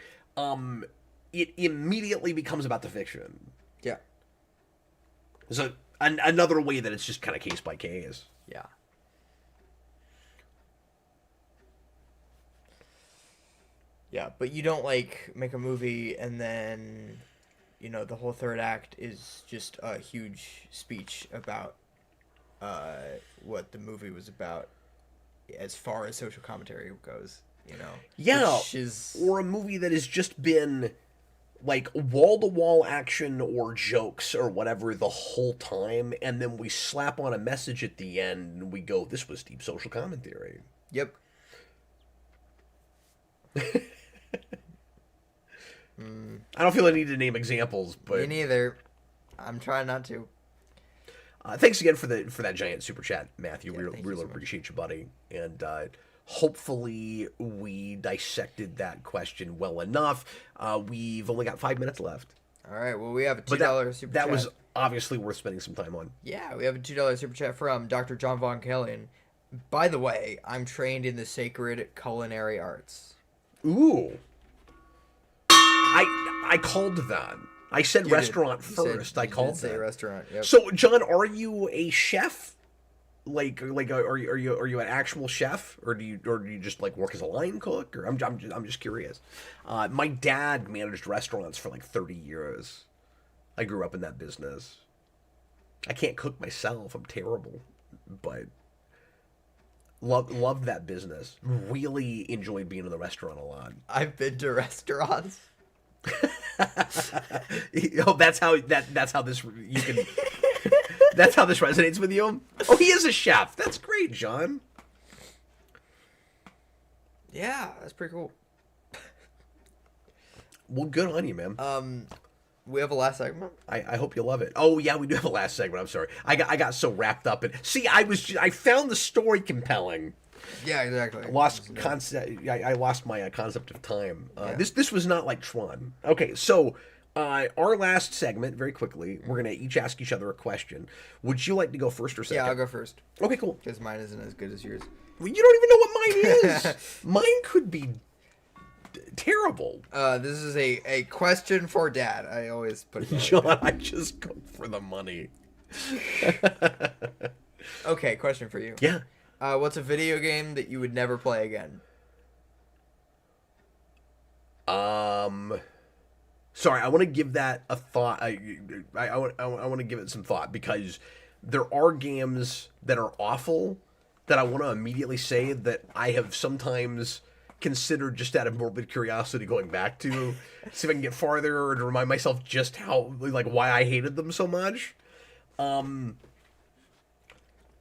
it immediately becomes about the fiction. Yeah. So another way that it's just kind of case by case. Yeah. Yeah, but you don't like make a movie and then, the whole third act is just a huge speech about what the movie was about as far as social commentary goes, Yeah, which is... or a movie that has just been like wall-to-wall action or jokes or whatever the whole time, and then we slap on a message at the end and we go, this was deep social commentary. Yep. I don't feel I need to name examples, but Me neither. I'm trying not to. Thanks again for that giant super chat, Matthew. Yeah, We really so appreciate you, buddy. And hopefully we dissected that question well enough. We've only got 5 minutes left. All right. Well, we have a $2 super chat. That was obviously worth spending some time on. Yeah, we have a $2 super chat from Dr. John Von Kalian. By the way, I'm trained in the sacred culinary arts. Ooh. I called that. I said restaurant first. I called that. Say restaurant. Yep. So, John, are you a chef? Are you an actual chef, or do you just like work as a line cook? Or I'm just curious. My dad managed restaurants for like 30 years. I grew up in that business. I can't cook myself. I'm terrible, but loved that business. Really enjoyed being in the restaurant a lot. I've been to restaurants. Oh, that's how this you can. That's how this resonates with you. Oh, he is a chef. That's great, John. Yeah, that's pretty cool. Well, good on you, man. We have a last segment. I hope you love it. Oh yeah, we do have a last segment. I'm sorry. I got so wrapped up in. See, I found the story compelling. Yeah, exactly. I lost my concept of time. Yeah. This was not like Tron. Okay, so our last segment, very quickly, we're gonna each ask each other a question. Would you like to go first or second? Yeah, I'll go first. Okay, cool. Because mine isn't as good as yours. Well, you don't even know what mine is. Mine could be terrible. This is a question for Dad. I always put it John, I just go for the money. Okay, question for you. Yeah. What's a video game that you would never play again? Sorry, I want to give that a thought. I want to give it some thought, because there are games that are awful that I want to immediately say that I have sometimes considered, just out of morbid curiosity, going back to see if I can get farther, or to remind myself just how, like, why I hated them so much.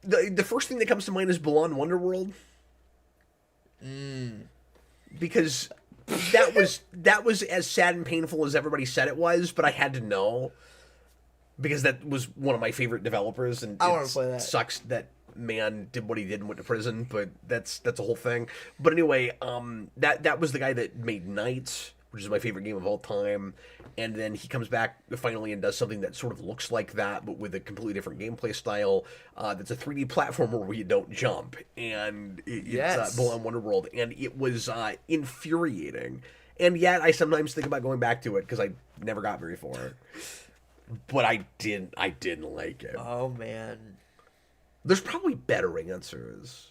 The first thing that comes to mind is Beyond Wonderworld. Because that was as sad and painful as everybody said it was, but I had to know, because that was one of my favorite developers, and I want to play that. Sucks that man did what he did and went to prison, but that's a whole thing. But anyway, that was the guy that made Knights, which is my favorite game of all time. And then he comes back finally and does something that sort of looks like that, but with a completely different gameplay style. That's a 3D platformer where you don't jump, and it's Beyond Wonderworld, and it was infuriating. And yet, I sometimes think about going back to it, because I never got very far. But I didn't like it. Oh man. There's probably better answers.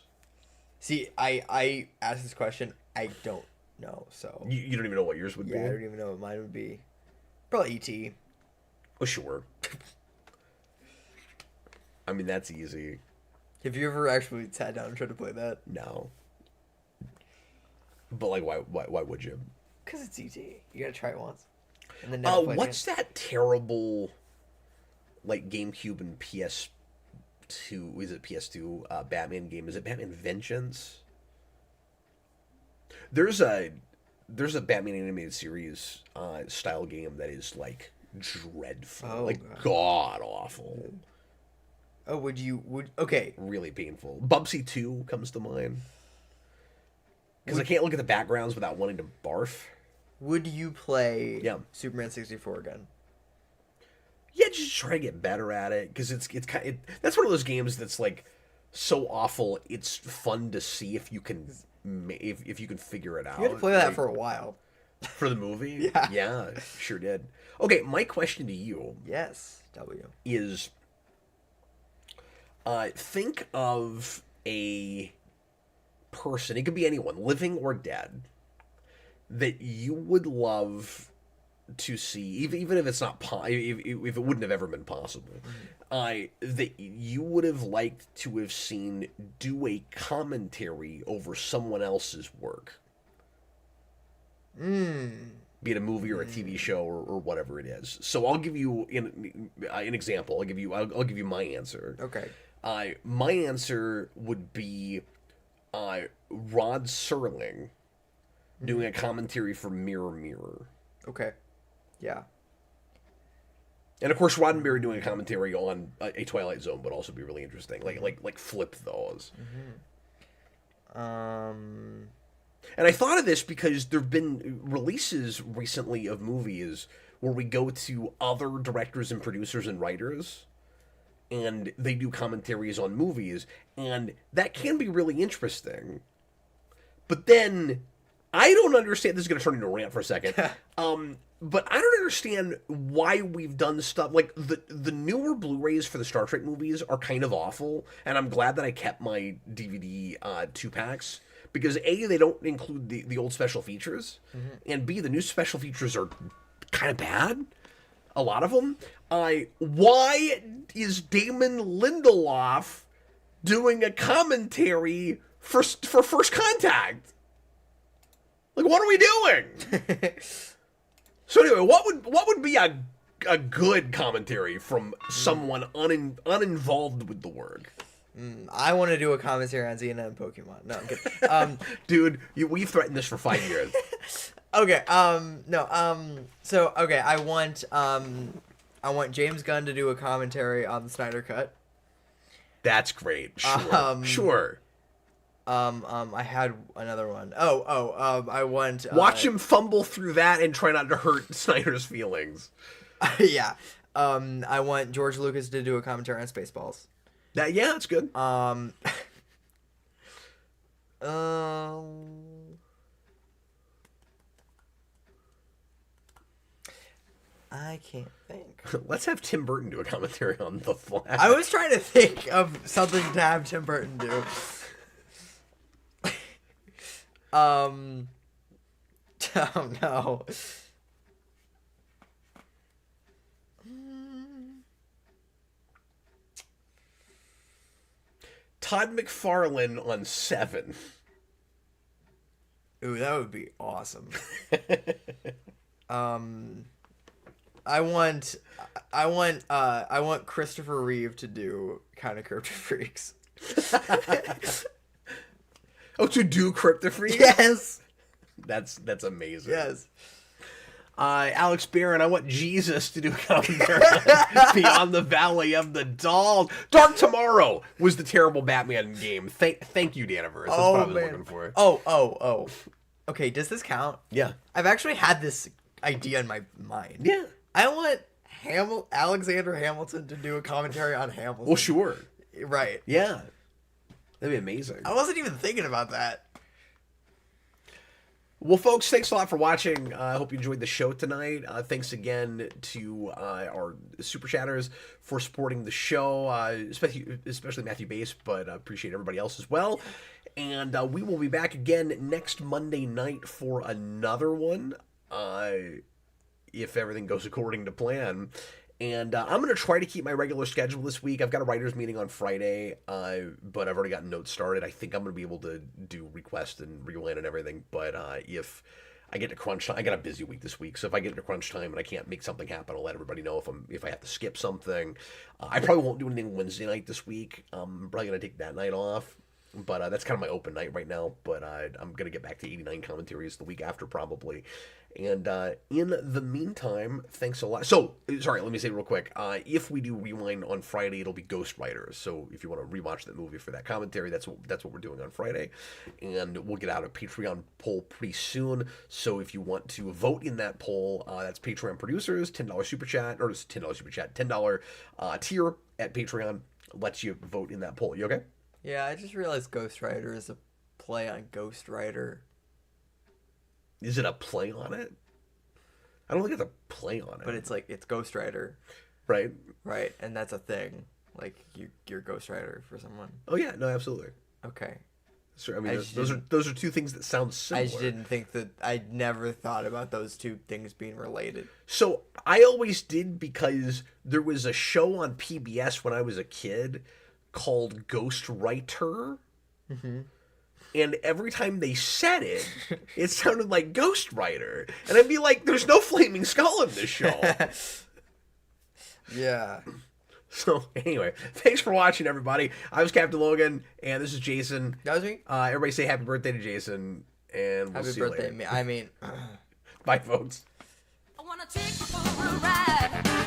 See, I asked this question. I don't know, so You don't even know what yours would be? I don't even know what mine would be. Probably E.T. Oh, sure. I mean, that's easy. Have you ever actually sat down and tried to play that? No. But, like, why would you? Because it's E.T. You gotta try it once. And then never play what's that terrible, like, GameCube and PS2, is it PS2, Batman game? Is it Batman Vengeance? There's a Batman animated series style game that is, like, dreadful, god awful. Oh, okay. Really painful. Bubsy 2 comes to mind. because I can't look at the backgrounds without wanting to barf. Would you play Yeah. Superman 64 again? Yeah, just try to get better at it, because it's kind. That's one of those games that's like so awful. It's fun to see if you can if you can figure it out. You had to play that for a while. For the movie. Yeah. Yeah, sure did. Okay, my question to you. Yes, W. Is think of a person, it could be anyone, living or dead, that you would love to see, even if it's not if it wouldn't have ever been possible, that you would have liked to have seen do a commentary over someone else's work. Be it a movie or a TV show or whatever it is. So I'll give you an example. I'll give you my answer. Okay. My answer would be Rod Serling doing a commentary for Mirror Mirror. Okay. Yeah. And of course, Roddenberry doing a commentary on a Twilight Zone would also be really interesting. Like flip those. And I thought of this because there've been releases recently of movies where we go to other directors and producers and writers, and they do commentaries on movies, and that can be really interesting. But then I don't understand. This is going to turn into a rant for a second. But I don't understand why we've done stuff like the newer Blu-rays for the Star Trek movies are kind of awful, and I'm glad that I kept my DVD 2-packs. Because A, they don't include the old special features, and B, the new special features are kind of bad. A lot of them. Why is Damon Lindelof doing a commentary for First Contact? Like, what are we doing? So anyway, what would be a good commentary from someone uninvolved with the work? I want to do a commentary on Xena and Pokemon. No, I'm kidding. Dude, we've threatened this for 5 years. Okay. So okay, I want James Gunn to do a commentary on the Snyder Cut. That's great. Sure. Sure. I had another one. I want watch him fumble through that and try not to hurt Snyder's feelings. Yeah. I want George Lucas to do a commentary on Spaceballs. That's good. I can't think. Let's have Tim Burton do a commentary on The Flash. I was trying to think of something to have Tim Burton do. Oh no. Todd McFarlane on Seven. Ooh, that would be awesome. I want Christopher Reeve to do Kind of Crypto Freaks. Oh, to do Crypto Freaks? Yes. That's amazing. Yes. Alex Barron, I want Jesus to do a commentary on Beyond the Valley of the Dolls. Dark Tomorrow was the terrible Batman game. Thank you, Daniverse. That's what I was looking for. Oh. Okay, does this count? Yeah. I've actually had this idea in my mind. Yeah. I want Alexander Hamilton to do a commentary on Hamilton. Well, sure. Right. Yeah. That'd be amazing. I wasn't even thinking about that. Well, folks, thanks a lot for watching. I hope you enjoyed the show tonight. Thanks again to our super chatters for supporting the show, especially Matthew Bass, but appreciate everybody else as well. And we will be back again next Monday night for another one, if everything goes according to plan. And I'm going to try to keep my regular schedule this week. I've got a writer's meeting on Friday, but I've already got notes started. I think I'm going to be able to do request and rewind and everything. But if I get to crunch time, I got a busy week this week. So if I get to crunch time and I can't make something happen, I'll let everybody know if I have to skip something. I probably won't do anything Wednesday night this week. I'm probably going to take that night off. But that's kind of my open night right now. But I'm going to get back to 89 commentaries the week after probably. And in the meantime, thanks a lot. So, sorry, let me say real quick. If we do Rewind on Friday, it'll be Ghost Rider. So if you want to rewatch that movie for that commentary, that's what we're doing on Friday. And we'll get out a Patreon poll pretty soon. So if you want to vote in that poll, that's Patreon producers, $10 super chat, or just $10 super chat, $10 tier at Patreon lets you vote in that poll. You okay? Yeah, I just realized Ghost Rider is a play on Ghost Rider. Is it a play on it? I don't think it's a play on it. But it's like, it's Ghost Rider. Right? Right, and that's a thing. Like, you're Ghost Rider for someone. Oh, yeah. No, absolutely. Okay. So, I mean, those are two things that sound similar. I just didn't think that... I never thought about those two things being related. So, I always did because there was a show on PBS when I was a kid called Ghost Writer. Mm-hmm. And every time they said it, it sounded like Ghost Rider. And I'd be like, there's no flaming skull in this show. Yeah. So, anyway, thanks for watching, everybody. I was Captain Logan, and this is Jason. That was me. Everybody say happy birthday to Jason, and we'll see you later. Happy birthday. I mean... Bye, folks. I wanna take you for a ride.